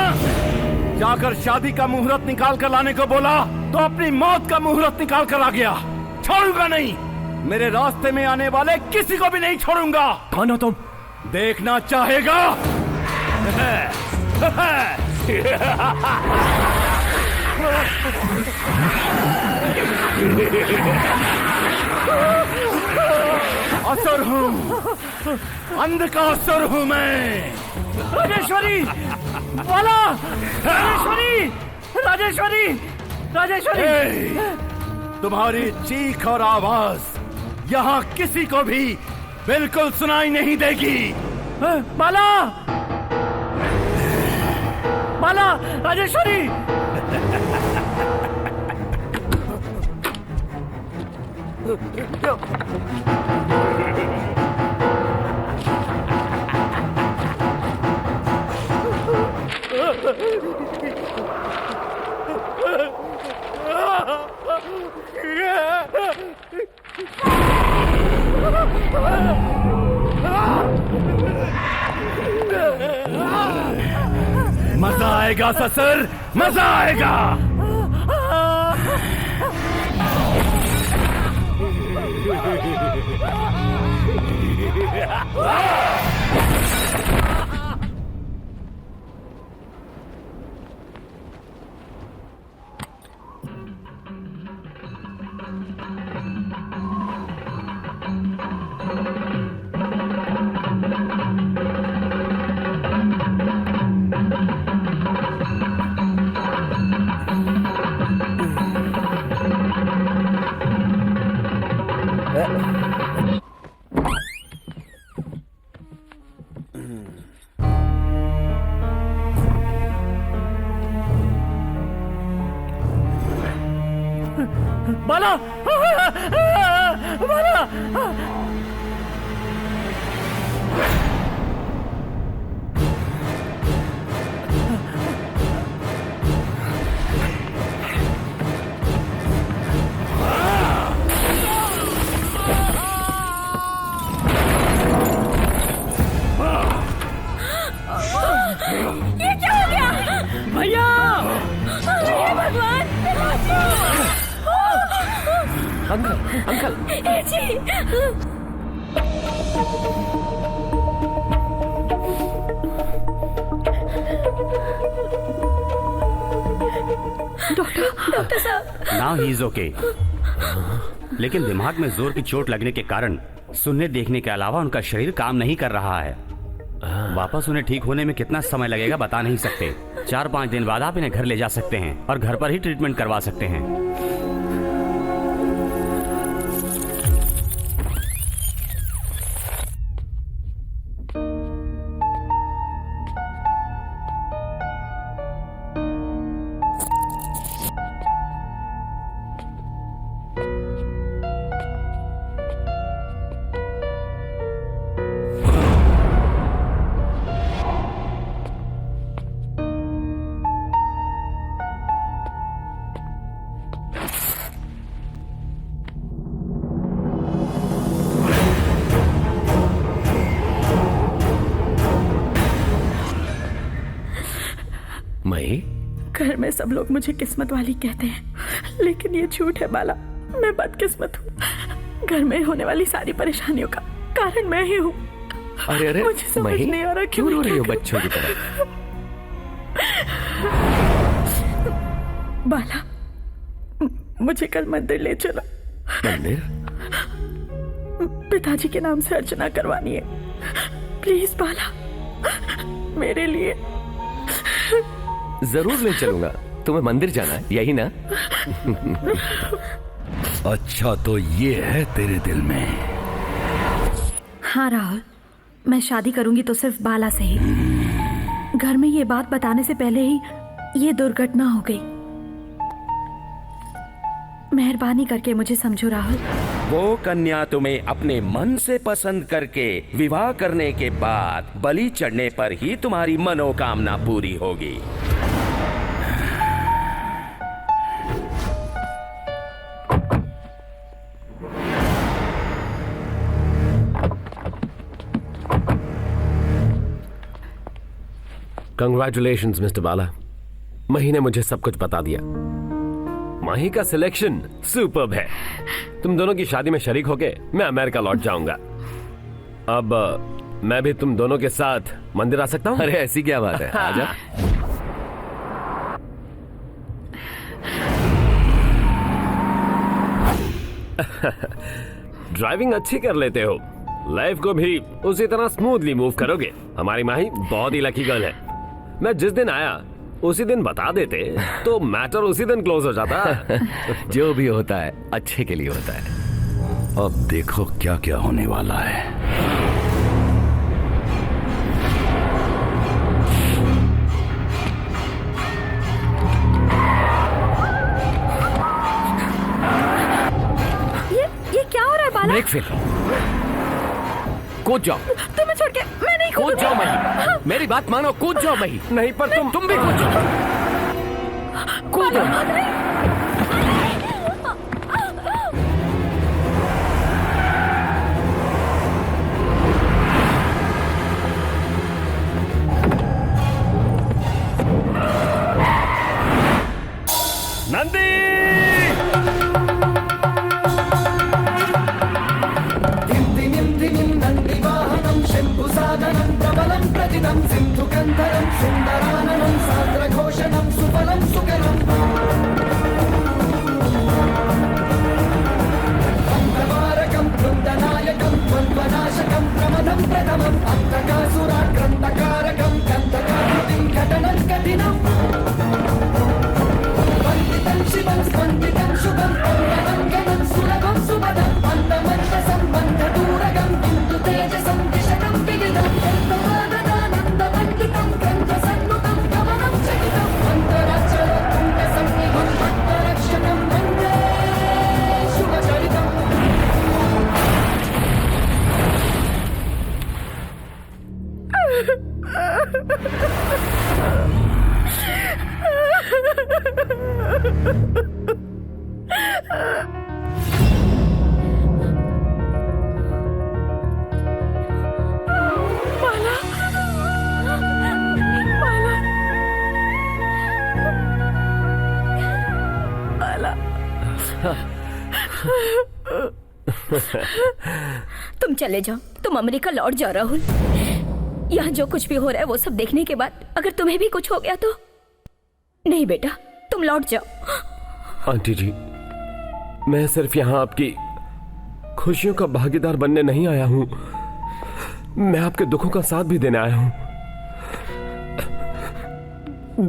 जाकर शादी का मुहूर्त निकाल कर लाने को बोला तो अपनी मौत का मुहूर्त निकाल कर आ गया। छोड़ूंगा नहीं, मेरे रास्ते में आने वाले किसी को भी नहीं छोड़ूंगा। कौन हो तुम? देखना चाहेगा? असुर हूँ, अंध का असुर हूँ मैं। राजेश्वरी, वाला, राजेश्वरी, राजेश्वरी, राजेश्वरी। तुम्हारी चीख और आवाज यहाँ किसी को भी बिल्कुल सुनाई नहीं देगी। माला, माला, राजेश्वरी। मजा आएगा ससुर, मजा आएगा। माला, माला। ये क्या हो गया? भैया! हे भगवान! Uncle, uncle. जी। डॉक्टर साहब। नाउ ही इज ओके, लेकिन दिमाग में जोर की चोट लगने के कारण सुनने देखने के अलावा उनका शरीर काम नहीं कर रहा है। वापस उन्हें ठीक होने में कितना समय लगेगा बता नहीं सकते। 4-5 दिन बाद आप इन्हें घर ले जा सकते हैं और घर पर ही ट्रीटमेंट करवा सकते हैं। घर में सब लोग मुझे किस्मत वाली कहते हैं, लेकिन ये झूठ है बाला। मैं बदकिस्मत हूँ। घर में होने वाली सारी परेशानियों का कारण मैं ही हूँ। अरे अरे मुझे समझ नहीं आ रहा क्यों रो रही हो बच्चों की तरह? बाला, मुझे कल मंदिर ले चलो। मंदिर? पिताजी के नाम से अर्चना करवानी है। प्लीज बाला, मेरे लिए। जरूर ले चलूंगा। तुम्हें मंदिर जाना है, यही ना? अच्छा, तो ये है तेरे दिल में। हाँ राहुल, मैं शादी करूंगी तो सिर्फ बाला से ही। घर में ये बात बताने से पहले ही ये दुर्घटना हो गई। मेहरबानी करके मुझे समझो राहुल। वो कन्या तुम्हें अपने मन से पसंद करके विवाह करने के बाद बलि चढ़ने पर ही तुम्हारी मनोकामना पूरी होगी। कंग्रेचुलेशंस मिस्टर बाला, मही ने मुझे सब कुछ बता दिया। माही का सिलेक्शन सुपर्ब है। तुम दोनों की शादी में शरीक होके मैं अमेरिका लौट जाऊंगा। अब मैं भी तुम दोनों के साथ मंदिर आ सकता हूँ? अरे ऐसी क्या बात है, आजा। ड्राइविंग अच्छी कर लेते हो, लाइफ को भी उसी तरह स्मूथली मूव करोगे। हमारी माही बहुत ही लकी गर्ल है। मैं जिस दिन आया उसी दिन बता देते तो मैटर उसी दिन क्लोज हो जाता। जो भी होता है अच्छे के लिए होता है। अब देखो क्या क्या होने वाला है। ये क्या हो रहा है बाला? Brake fail. कूद जाओ। तुम्हें छोड़ के मैं नहीं कूद जाओ मही, मेरी बात मानो, कूद जाओ मही। नहीं पर तुम भी कूद जाओ। कूद जाओ। नंदी! तुम चले जाओ, तुम अमेरिका लौट जाओ राहुल। यहाँ जो कुछ भी हो रहा है वो सब देखने के बाद अगर तुम्हें भी कुछ हो गया तो। नहीं बेटा, तुम लौट जाओ। आंटी जी, मैं सिर्फ यहाँ आपकी खुशियों का भागीदार बनने नहीं आया हूँ। मैं आपके दुखों का साथ भी देने आया हूं।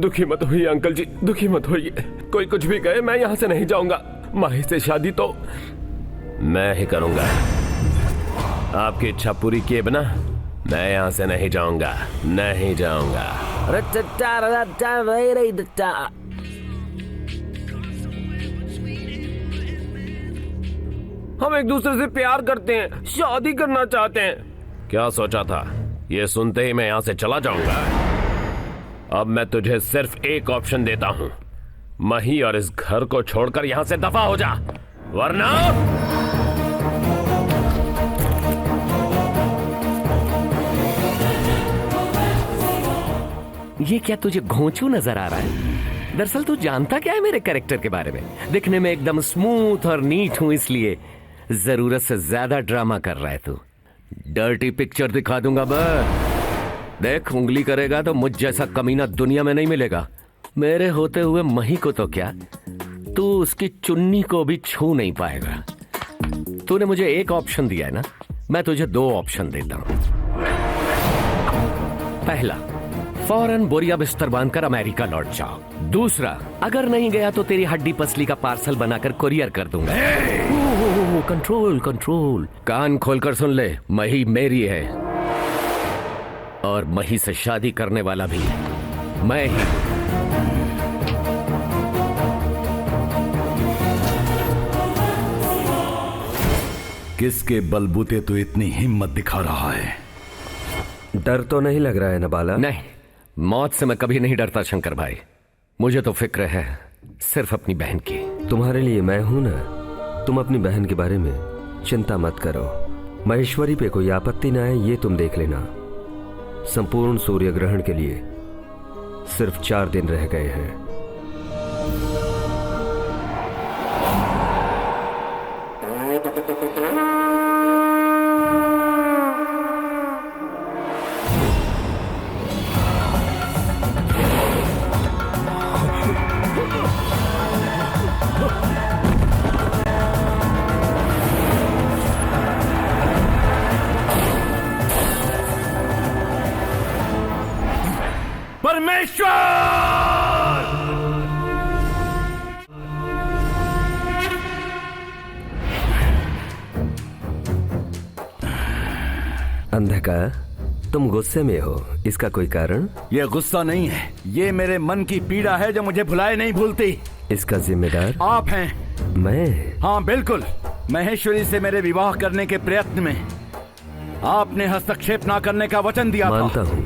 दुखी मत होइए अंकल जी, दुखी मत होइए। कोई कुछ भी कहे, मैं यहां से नहीं जाऊंगा। माही से शादी तो मैं ही करूंगा। आपकी इच्छा पूरी किए बिना मैं यहां से नहीं जाऊंगा, नहीं जाऊंगा। हम एक दूसरे से प्यार करते हैं, शादी करना चाहते हैं। क्या सोचा था? ये सुनते ही मैं यहां से चला जाऊंगा। अब मैं तुझे सिर्फ एक ऑप्शन देता हूं, मही और इस घर को छोड़कर यहां से दफा हो जा, वरना ये क्या तुझे घोंचू नजर आ रहा है? दरअसल तू जानता क्या है मेरे कैरेक्टर के बारे में? दिखने में एकदम स्मूथ और नीट हूं, इसलिए जरूरत से ज्यादा ड्रामा कर रहा है तू। डर्टी पिक्चर दिखा दूंगा बस। देख, उंगली करेगा तो मुझ जैसा कमीना दुनिया में नहीं मिलेगा। मेरे होते हुए मही को तो क्या, तू उसकी चुन्नी को भी छू नहीं पाएगा। तूने मुझे एक ऑप्शन दिया है ना, मैं तुझे 2 ऑप्शन देता हूं। पहला, फौरन बोरिया बिस्तर बांधकर अमेरिका लौट जाओ। दूसरा, अगर नहीं गया तो तेरी हड्डी पसली का पार्सल बनाकर कुरियर कर दूंगा। Control control. कान खोलकर सुन ले, मही मेरी है और मही से शादी करने वाला भी मैं ही। किसके बलबूते तो इतनी हिम्मत दिखा रहा है? डर तो नहीं लग रहा है ना बाला? नहीं, मौत से मैं कभी नहीं डरता शंकर भाई। मुझे तो फिक्र है सिर्फ अपनी बहन की। तुम्हारे लिए मैं हूं ना। तुम अपनी बहन के बारे में चिंता मत करो। महेश्वरी पे कोई आपत्ति ना आए, ये तुम देख लेना। संपूर्ण सूर्य ग्रहण के लिए सिर्फ 4 दिन रह गए हैं। अंधकार, तुम गुस्से में हो, इसका कोई कारण? ये गुस्सा नहीं है, ये मेरे मन की पीड़ा है जो मुझे भुलाए नहीं भूलती। इसका जिम्मेदार आप हैं। मैं? हाँ बिल्कुल। महेश्वरी से मेरे विवाह करने के प्रयत्न में आपने हस्तक्षेप ना करने का वचन दिया। मानता हूँ,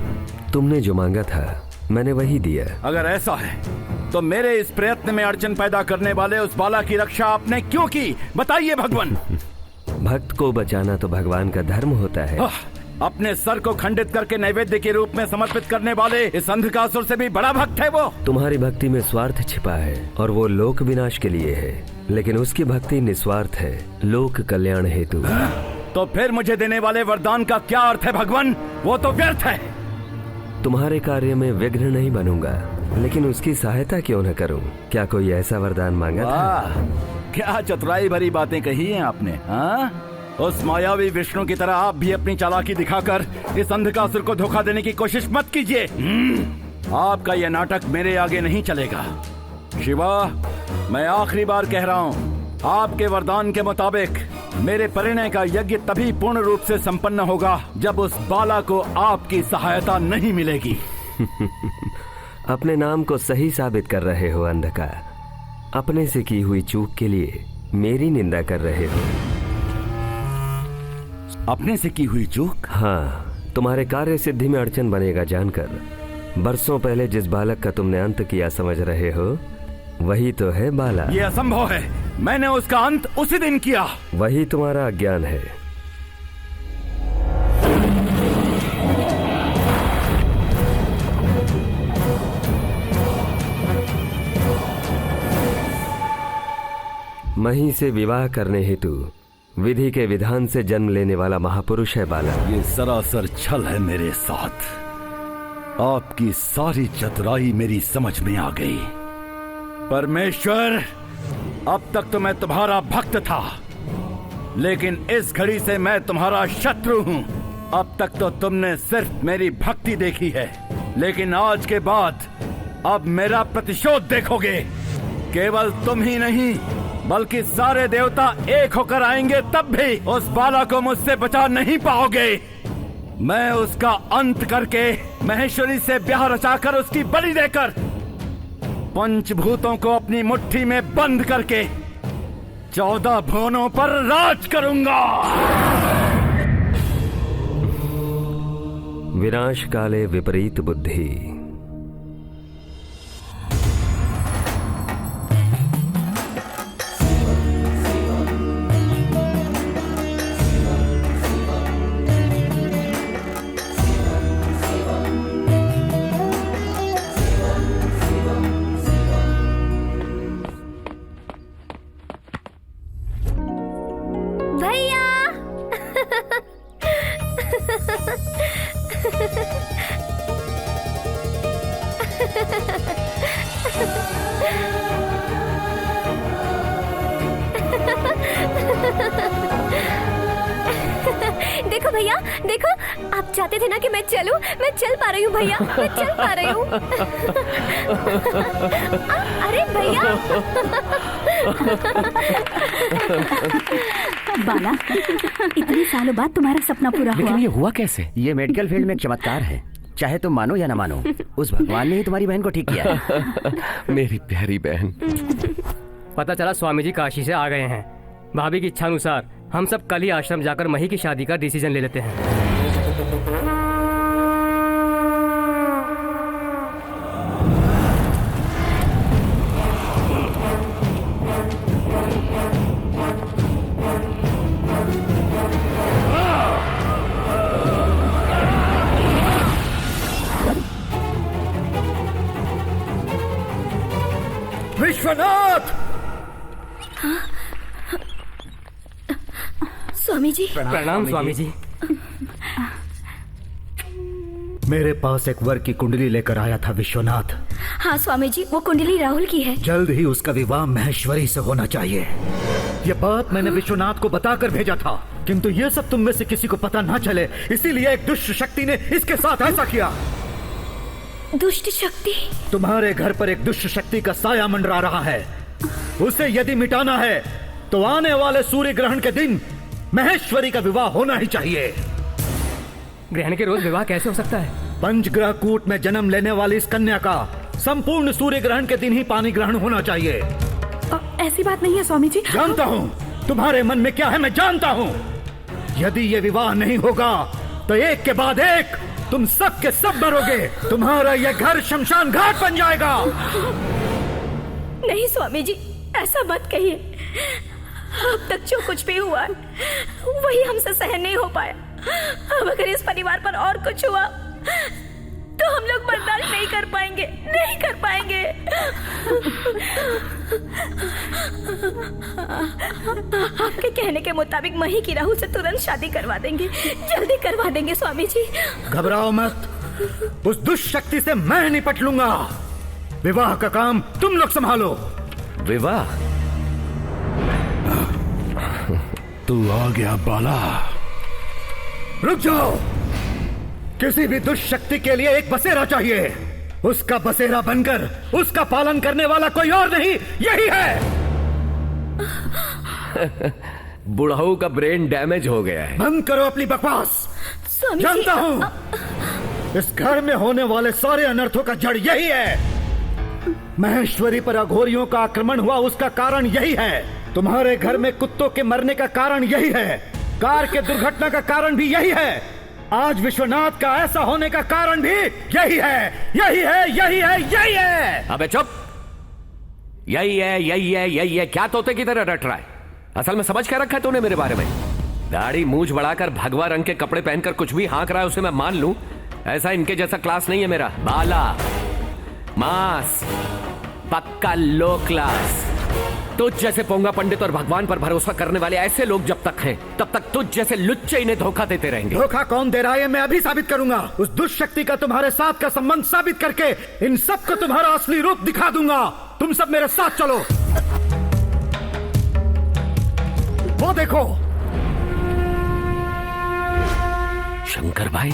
तुमने जो मांगा था मैंने वही दिया। अगर ऐसा है तो मेरे इस प्रयत्न में अड़चन पैदा करने वाले उस बाला की रक्षा आपने क्यों की? बताइए भगवान। भक्त को बचाना तो भगवान का धर्म होता है। अपने सर को खंडित करके नैवेद्य के रूप में समर्पित करने वाले इस अंधकासुर से भी बड़ा भक्त है वो। तुम्हारी भक्ति में स्वार्थ छिपा है और वो लोक विनाश के लिए है, लेकिन उसकी भक्ति निस्वार्थ है, लोक कल्याण हेतु। तो फिर मुझे देने वाले वरदान का क्या अर्थ है भगवान? वो तो व्यर्थ है। तुम्हारे कार्य में विघ्न नहीं बनूंगा, लेकिन उसकी सहायता क्यों न करूं? क्या कोई ऐसा वरदान मांगा था? क्या चतुराई भरी बातें कही हैं आपने। हाँ, उस मायावी विष्णु की तरह आप भी अपनी चालाकी दिखाकर इस अंधकासुर को धोखा देने की कोशिश मत कीजिए। आपका यह नाटक मेरे आगे नहीं चलेगा। शिवा, मैं आखिरी बार कह रहा हूँ, आपके वरदान के मुताबिक मेरे परिणय का यज्ञ तभी पूर्ण रूप से संपन्न होगा जब उस बाला को आपकी सहायता नहीं मिलेगी। अपने नाम को सही साबित कर रहे हो अंधकार। अपने से की हुई चूक के लिए मेरी निंदा कर रहे हो। अपने से की हुई चूक? हाँ, तुम्हारे कार्य सिद्धि में अड़चन बनेगा जानकर बरसों पहले जिस बालक का तुमने अंत किया समझ रहे हो, वही तो है बाला। ये असंभव है। मैंने उसका अंत उसी दिन किया। वही तुम्हारा अज्ञान है। मही से विवाह करने हेतु विधि के विधान से जन्म लेने वाला महापुरुष है बाला। ये सरासर छल है मेरे साथ। आपकी सारी चतुराई मेरी समझ में आ गई। परमेश्वर, अब तक तो मैं तुम्हारा भक्त था, लेकिन इस घड़ी से मैं तुम्हारा शत्रु हूं। अब तक तो तुमने सिर्फ मेरी भक्ति देखी है, लेकिन आज के बाद अब मेरा प्रतिशोध देखोगे। केवल तुम ही नहीं बल्कि सारे देवता एक होकर आएंगे, तब भी उस बाला को मुझसे बचा नहीं पाओगे। मैं उसका अंत करके महेश्वरी से ब्याह रचाकर उसकी बलि देकर पंचभूतों को अपनी मुट्ठी में बंद करके 14 भुवनों पर राज करूंगा। विनाश काले विपरीत बुद्धि। देखो भैया, देखो, आप चाहते थे ना कि मैं चलूं, मैं चल पा रही हूँ भैया, मैं चल पा रही हूँ। अरे भैया। बाला, इतने सालों बाद तुम्हारा सपना पूरा हुआ। लेकिन ये हुआ कैसे? ये मेडिकल फील्ड में एक चमत्कार है, चाहे तुम मानो या ना मानो, उस भगवान ने ही तुम्हारी बहन को ठीक किया। मेरी प्यारी बहन। पता चला स्वामी जी काशी से आ गए हैं। भाभी की इच्छा अनुसार हम सब कल ही आश्रम जाकर मही की शादी का डिसीजन ले लेते हैं। विश्वनाथ! स्वामी जी। प्रणाम स्वामी जी। मेरे पास एक वर की कुंडली लेकर आया था विश्वनाथ। हाँ स्वामी जी, वो कुंडली राहुल की है। जल्द ही उसका विवाह महेश्वरी से होना चाहिए। ये बात मैंने विश्वनाथ को बताकर भेजा था, किंतु ये सब तुम में से किसी को पता ना चले, इसीलिए एक दुष्ट शक्ति ने इसके साथ ऐसा किया। दुष्ट शक्ति? तुम्हारे घर पर एक दुष्ट शक्ति का साया मंडरा रहा है। उसे यदि मिटाना है तो आने वाले सूर्य ग्रहण के दिन महेश्वरी का विवाह होना ही चाहिए। ग्रहण के रोज विवाह कैसे हो सकता है? पंचग्रह कूट में जन्म लेने वाली इस कन्या का संपूर्ण सूर्य ग्रहण के दिन ही पानी ग्रहण होना चाहिए। ऐसी बात नहीं है स्वामी जी। जानता हूँ तुम्हारे मन में क्या है, मैं जानता हूँ। यदि ये विवाह नहीं होगा तो एक के बाद एक तुम सब के सब मरोगे। तुम्हारा ये घर शमशान घाट बन जाएगा। नहीं स्वामी जी, ऐसा मत कहिए। अब तक जो कुछ भी हुआ वही हमसे सहन नहीं हो पाया। अब अगर इस परिवार पर और कुछ हुआ तो हम लोग बर्दाश्त नहीं कर पाएंगे, नहीं कर पाएंगे। आपके कहने के मुताबिक मही की राहुल से तुरंत शादी करवा देंगे, जल्दी करवा देंगे स्वामी जी। घबराओ मत, उस दुष्ट शक्ति से मैं निपट लूंगा। विवाह का काम तुम लोग संभालो। विवाह? तू आ गया बाला। रुक जाओ। किसी भी दुष्ट शक्ति के लिए एक बसेरा चाहिए। उसका बसेरा बनकर उसका पालन करने वाला कोई और नहीं, यही है। बुढ़ाऊ का ब्रेन डैमेज हो गया है। बंद करो अपनी बकवास। जानता हूँ इस घर में होने वाले सारे अनर्थों का जड़ यही है। महेश्वरी पर अघोरियों का आक्रमण हुआ, उसका कारण यही है। तुम्हारे घर में कुत्तों के मरने का कारण यही है। कार के दुर्घटना का कारण भी यही है। आज विश्वनाथ का ऐसा होने का कारण भी यही है, यही है, यही है, यही है। अबे चुप। यही है, यही है, यही है, क्या तोते की तरह रट रहा है? असल में समझ क्या रखा है तूने मेरे बारे में? दाढ़ी मूंछ बढ़ाकर भगवा रंग के कपड़े पहनकर कुछ भी हाँक रहा है, उसे मैं मान लूं। ऐसा इनके जैसा क्लास नहीं है मेरा। बाला, मास, पक्का लो क्लास। तुझ जैसे पोंगा पंडित और भगवान पर भरोसा करने वाले ऐसे लोग जब तक हैं, तब तक तुझ जैसे लुच्चे इन्हें धोखा देते रहेंगे। धोखा कौन दे रहा है मैं अभी साबित करूंगा। उस दुष्ट शक्ति का तुम्हारे साथ का संबंध साबित करके इन सबको तुम्हारा असली रूप दिखा दूंगा। तुम सब मेरे साथ चलो। वो देखो, शंकर भाई,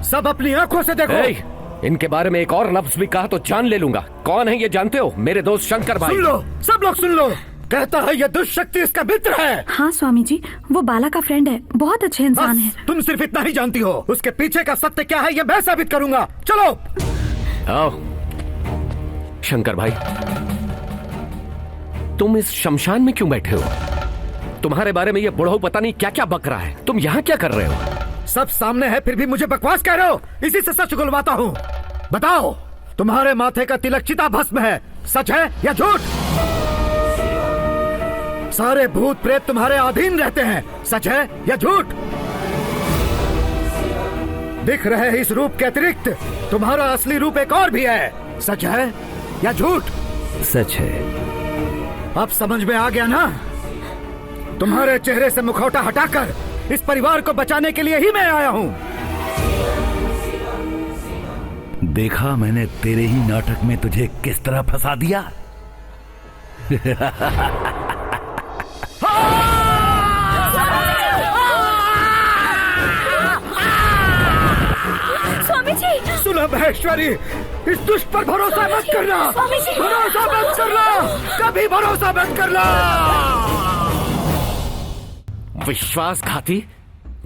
सब अपनी आंखों से देखो। इनके बारे में एक और लफ्ज भी कहा तो जान ले लूंगा। कौन है ये जानते हो? मेरे दोस्त शंकर भाई। सुन लो, सब लोग सुन लो। कहता है ये दुष्शक्ति इसका मित्र है। हाँ स्वामी जी, वो बाला का फ्रेंड है, बहुत अच्छे इंसान है। तुम सिर्फ इतना ही जानती हो, उसके पीछे का सत्य क्या है ये मैं साबित करूंगा। चलो आओ। शंकर भाई, तुम इस शमशान में क्यों बैठे हो? तुम्हारे बारे में ये बुढ़ऊ पता नहीं क्या क्या बक रहा है। तुम यहाँ क्या कर रहे हो? सब सामने है फिर भी मुझे बकवास कह रहे हो? इसी से सच उगलवाता हूँ। बताओ, तुम्हारे माथे का तिलक चिता भस्म है, सच है या झूठ? सारे भूत प्रेत तुम्हारे अधीन रहते हैं, सच है या झूठ? दिख रहे इस रूप के अतिरिक्त तुम्हारा असली रूप एक और भी है, सच है या झूठ? सच है। अब समझ में आ गया ना? तुम्हारे चेहरे से मुखौटा हटाकर इस परिवार को बचाने के लिए ही मैं आया हूँ। देखा मैंने तेरे ही नाटक में तुझे किस तरह फंसा दिया। स्वामी जी, सुनो महेश्वरी, इस दुष्ट पर भरोसा मत करना। भरोसा मत करना, कभी भरोसा मत करना। विश्वासघाती,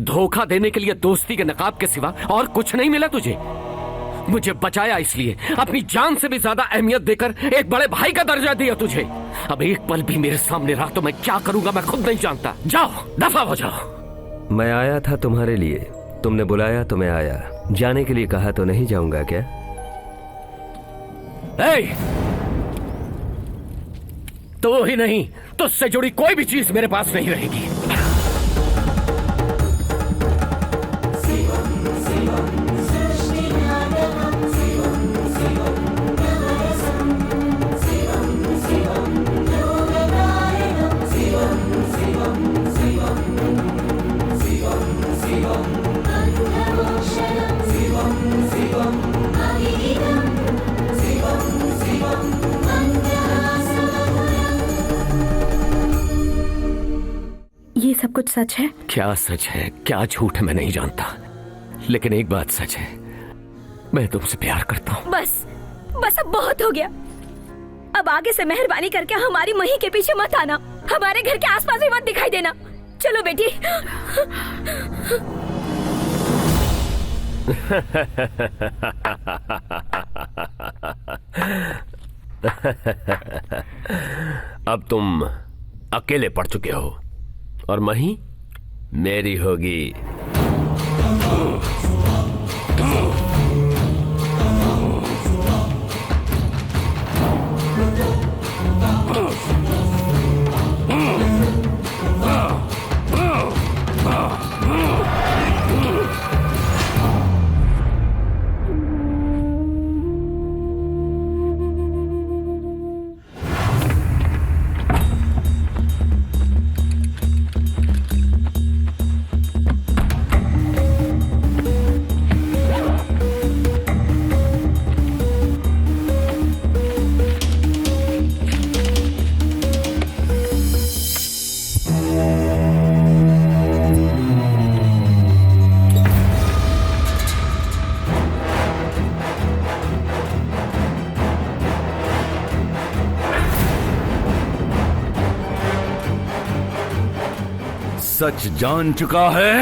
धोखा देने के लिए दोस्ती के नकाब के सिवा और कुछ नहीं मिला तुझे। मुझे बचाया इसलिए अपनी जान से भी ज्यादा अहमियत देकर एक बड़े भाई का दर्जा दिया तुझे। अब एक पल भी मेरे सामने रहा तो मैं क्या करूंगा मैं खुद नहीं जानता। जाओ, दफा हो जाओ। मैं आया था तुम्हारे लिए, तुमने बुलाया तो मैं आया। जाने के लिए कहा तो नहीं जाऊंगा क्या? तो ही नहीं, तुझसे जुड़ी कोई भी चीज मेरे पास नहीं रहेगी। ये सब कुछ सच है? क्या सच है क्या झूठ है मैं नहीं जानता, लेकिन एक बात सच है, मैं तुमसे प्यार करता हूँ। बस बस अब बहुत हो गया। अब आगे से मेहरबानी करके हमारी मही के पीछे मत आना, हमारे घर के आसपास भी मत दिखाई देना। चलो बेटी। अब तुम अकेले पड़ चुके हो और मही मेरी होगी। सच जान चुका है।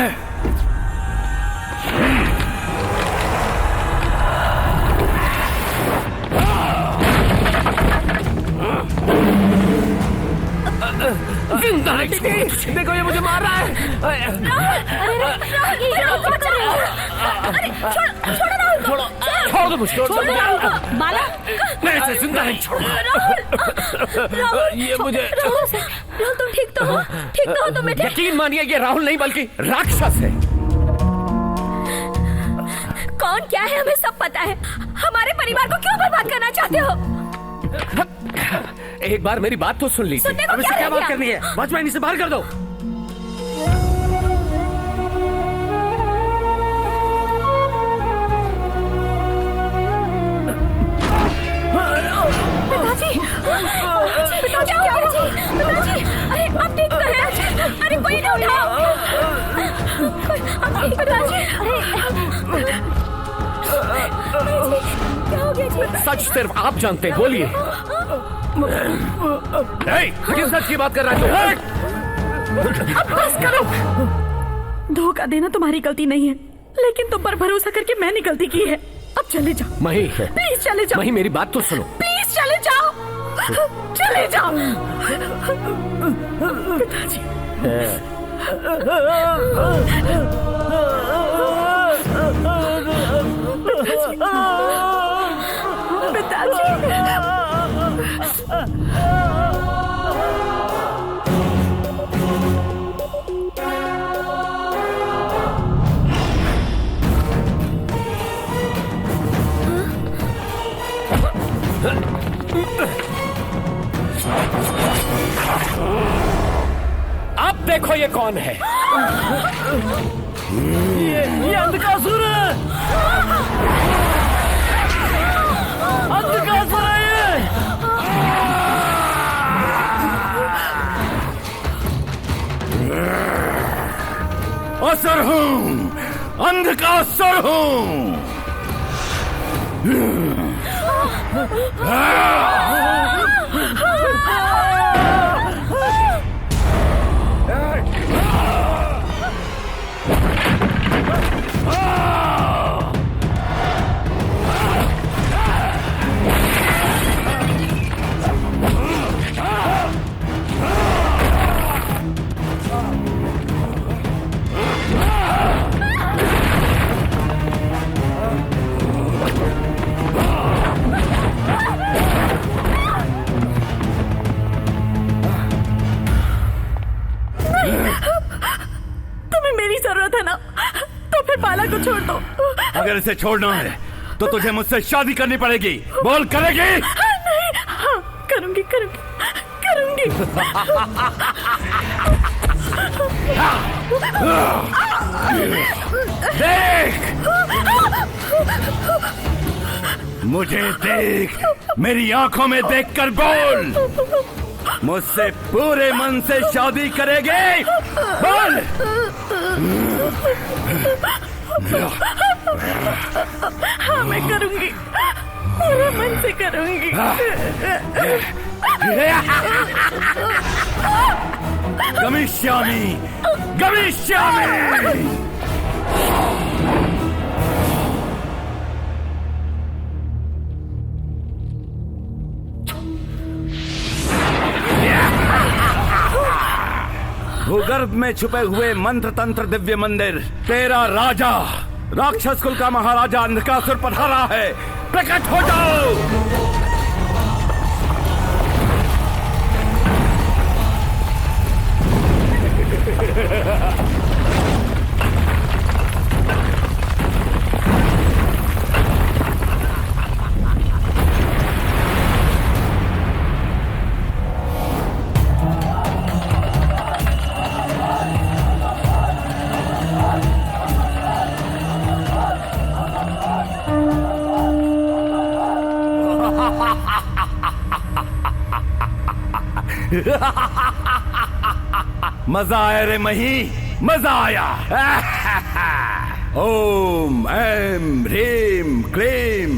जिंदा नहीं छोड़ूंगा तुझे। देखो ये मुझे मार रहा है। छोड़ दो मुझे। बाला, मैं इसे जिंदा नहीं छोड़ूंगा। ये मुझे। राहुल तुम ठीक तो हो? ठीक तो हो तुम बेटे? यकीन मानिए ये राहुल नहीं बल्कि राक्षस है। कौन क्या है हमें सब पता है। हमारे परिवार को क्यों बर्बाद करना चाहते हो? एक बार मेरी बात तो सुन लीजिए। अब इससे क्या बात करनी है? वॉचमैन इसे बाहर कर दो। पिताजी, पिताजी, अरे आप ठीक तो हैं? सच सिर्फ आप जानते हैं, बोलिए। किस सच की बात कर रहा है तू? अब बस करो। धोखा देना तुम्हारी गलती नहीं है, लेकिन तुम पर भरोसा करके मैंने गलती की है। अब चले जाओ। मही, प्लीज चले जाओ। मही मेरी बात तो सुनो। प्लीज चले जाओ, चले जाओ। पिताजी। अब देखो ये कौन है। ये अंधकासुर है। अंधकासुर है ये। असुर हूँ, अंधकासुर हूँ। छोड़ दो। अगर इसे छोड़ना है तो तुझे मुझसे शादी करनी पड़ेगी। बोल, करेगी? नहीं, हाँ, करूंगी करूंगी करूंगी। देख, मुझे देख, मेरी आंखों में देखकर बोल, मुझसे पूरे मन से शादी करेगी? बोल। हाँ, मैं करूंगी, पूरे मन से करूंगी। गमिष्यामि, गमिष्यामि। भूगर्भ में छुपे हुए मंत्र तंत्र दिव्य मंदिर, तेरा राजा, राक्षस कुल का महाराजा अंधकासुर पधारा है। प्रकट हो जाओ। मजा आया रे मही, मजा आया। ओम ऐम ह्रीम क्लीम,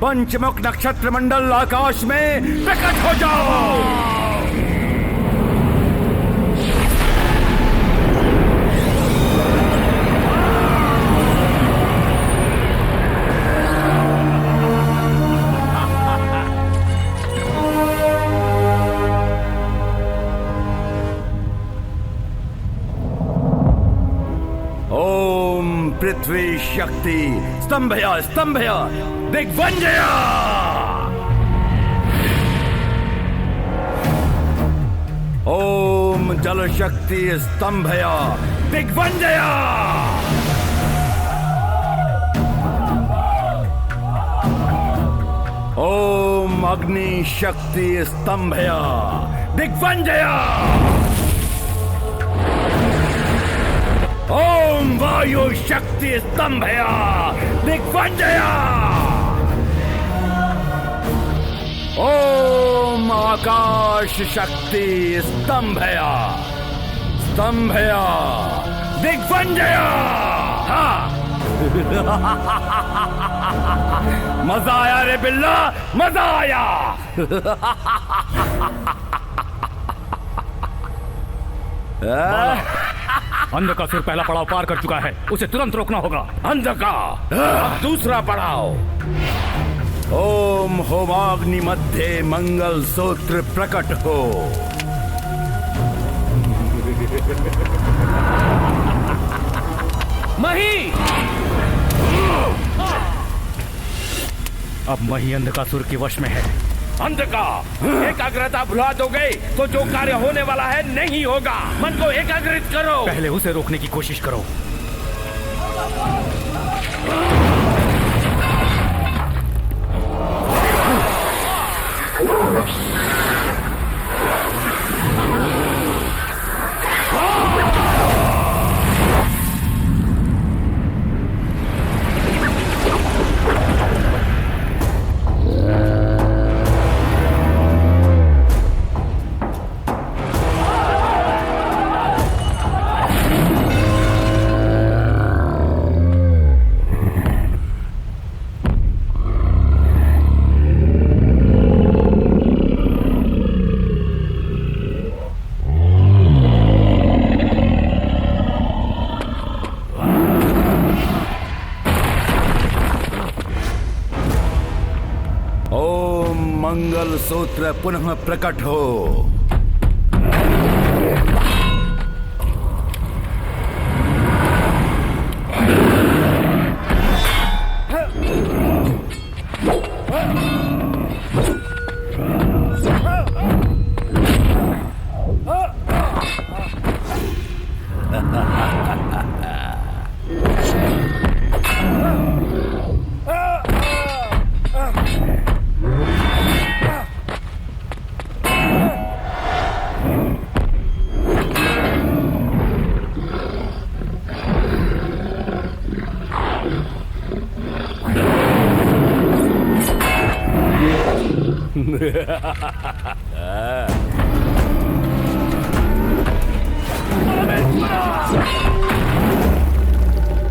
पंचमुख नक्षत्र मंडल आकाश में प्रकट हो जाओ। पृथ्वी शक्ति स्तंभया स्तंभया दिग्वंजया। ओम जल शक्ति स्तंभया दिग्वंजया। ओम अग्नि शक्ति स्तंभया दिग्वंजया। ओम वायु शक्ति स्तंभया दिग्वंजया। ओम आकाश शक्ति स्तंभया स्तंभया दिग्वंजया। हाँ। मजा आया रे बिल्ला, मजा आया। अंधकासुर पहला पड़ाव पार कर चुका है, उसे तुरंत रोकना होगा। अंधकार दूसरा पड़ाव। ओम होमाग्नि मध्य मंगल सूत्र प्रकट हो। मही! अब मही अंधकासुर के वश में है। अंधकार, एकाग्रता भुला दोगे तो जो कार्य होने वाला है नहीं होगा। मन को एकाग्रित करो। पहले उसे रोकने की कोशिश करो। मंगल सूत्र पुनः प्रकट हो।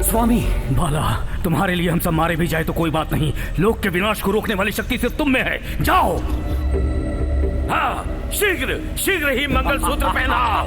स्वामी बाला, तुम्हारे लिए हम सब मारे भी जाए तो कोई बात नहीं, लोक के विनाश को रोकने वाली शक्ति सिर्फ तुम में है। जाओ। हाँ, शीघ्र शीघ्र ही मंगलसूत्र पहनाओ।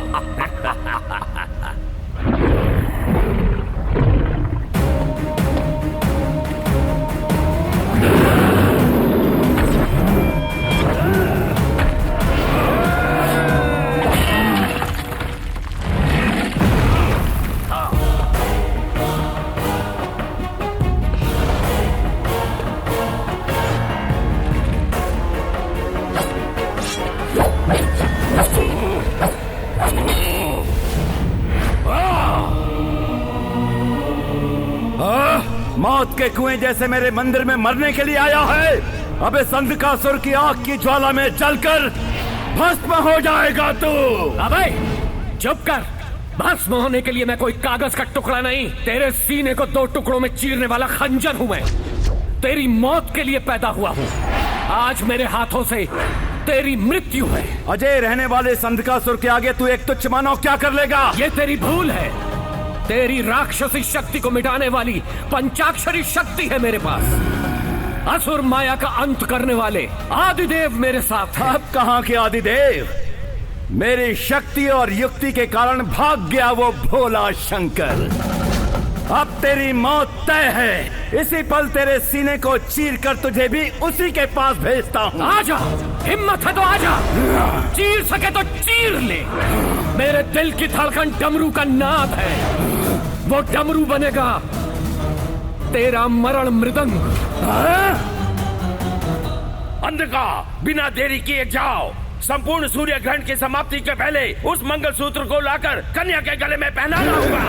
मौत के कुएं जैसे मेरे मंदिर में मरने के लिए आया है। अब इस अंधकासुर की आग की ज्वाला में जलकर भस्म हो जाएगा तू। अबे चुप कर। भस्म होने के लिए मैं कोई कागज का टुकड़ा नहीं, तेरे सीने को दो टुकड़ों में चीरने वाला खंजर हूं मैं। तेरी मौत के लिए पैदा हुआ हूं। आज मेरे हाथों से तेरी मृत्यु है। अजय रहने वाले इस अंधकासुर के आगे तू एक तुच्छ मानव क्या कर लेगा? ये तेरी भूल है। तेरी राक्षसी शक्ति को मिटाने वाली पंचाक्षरी शक्ति है मेरे पास। असुर माया का अंत करने वाले आदिदेव मेरे साथ है। अब कहां के आदिदेव? मेरी शक्ति और युक्ति के कारण भाग गया वो भोला शंकर। अब तेरी मौत तय है। इसी पल तेरे सीने को चीर कर तुझे भी उसी के पास भेजता हूँ। आजा, हिम्मत है तो आजा। चीर सके तो चीर ले। मेरे दिल की धड़कन डमरू का नाद है। वो डमरू बनेगा तेरा मरण मृदंग। अंधकार, बिना देरी किए जाओ। संपूर्ण सूर्य ग्रहण की समाप्ति के पहले उस मंगलसूत्र को लाकर कन्या के गले में पहनाना होगा।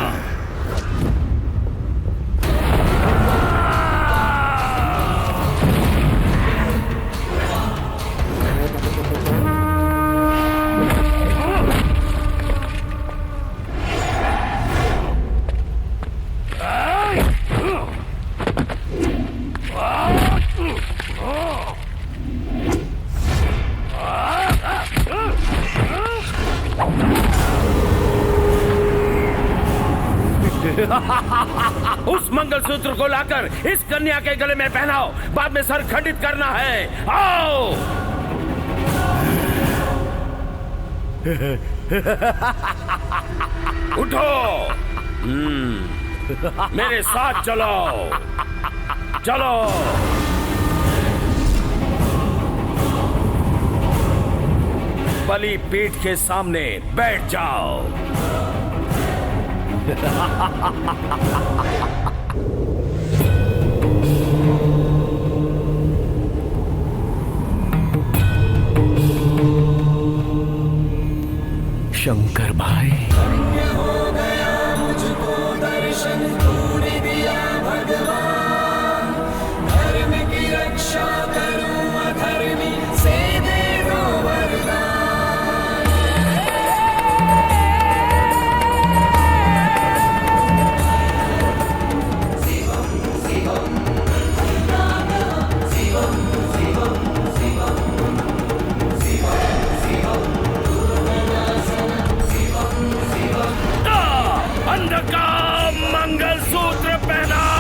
उस मंगलसूत्र को लाकर इस कन्या के गले में पहनाओ। बाद में सर खंडित करना है। आओ। उठो। मेरे साथ चलो। चलो। बलि पीठ के सामने बैठ जाओ। शंकर भाई, हो गया मुझको दर्शन तूने दिया भगवान। धर्म की रक्षा करूं अधर्मी से दे दो वरदान। अंध का मंगलसूत्र पहनाओ।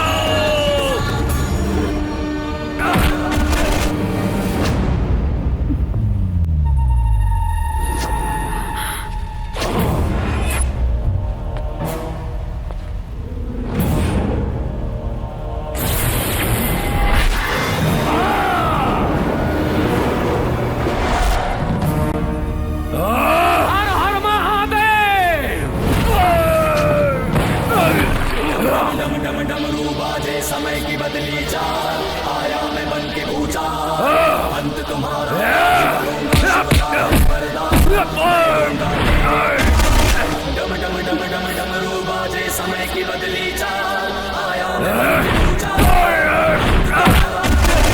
हर हर महादेव। डम डम डमरू बाजे समय की बदली चाल। आया मैं बन के पूछा अंत तुम्हारा। डम डम डम डम डमरू बाजे समय की बदली चाल। आया मैं बन के पूछा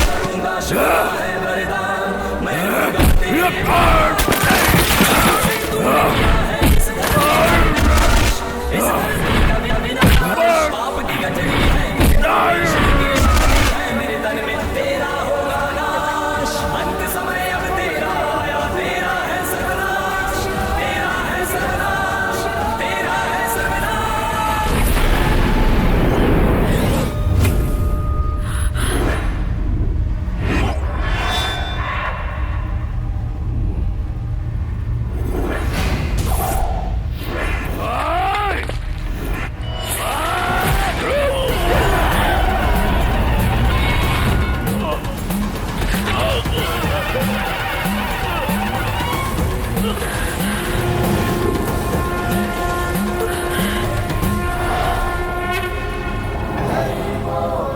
करूंगा शुरू है वरदान। मैं पाप की गठरी है मेरे तन में, तेरा होगा नाश। अंत समय अब तेरा आया, तेरा है सर्वनाश। तेरा है सर्वनाश, तेरा है सर्वनाश।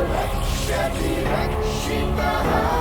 रक्षति रक्षितः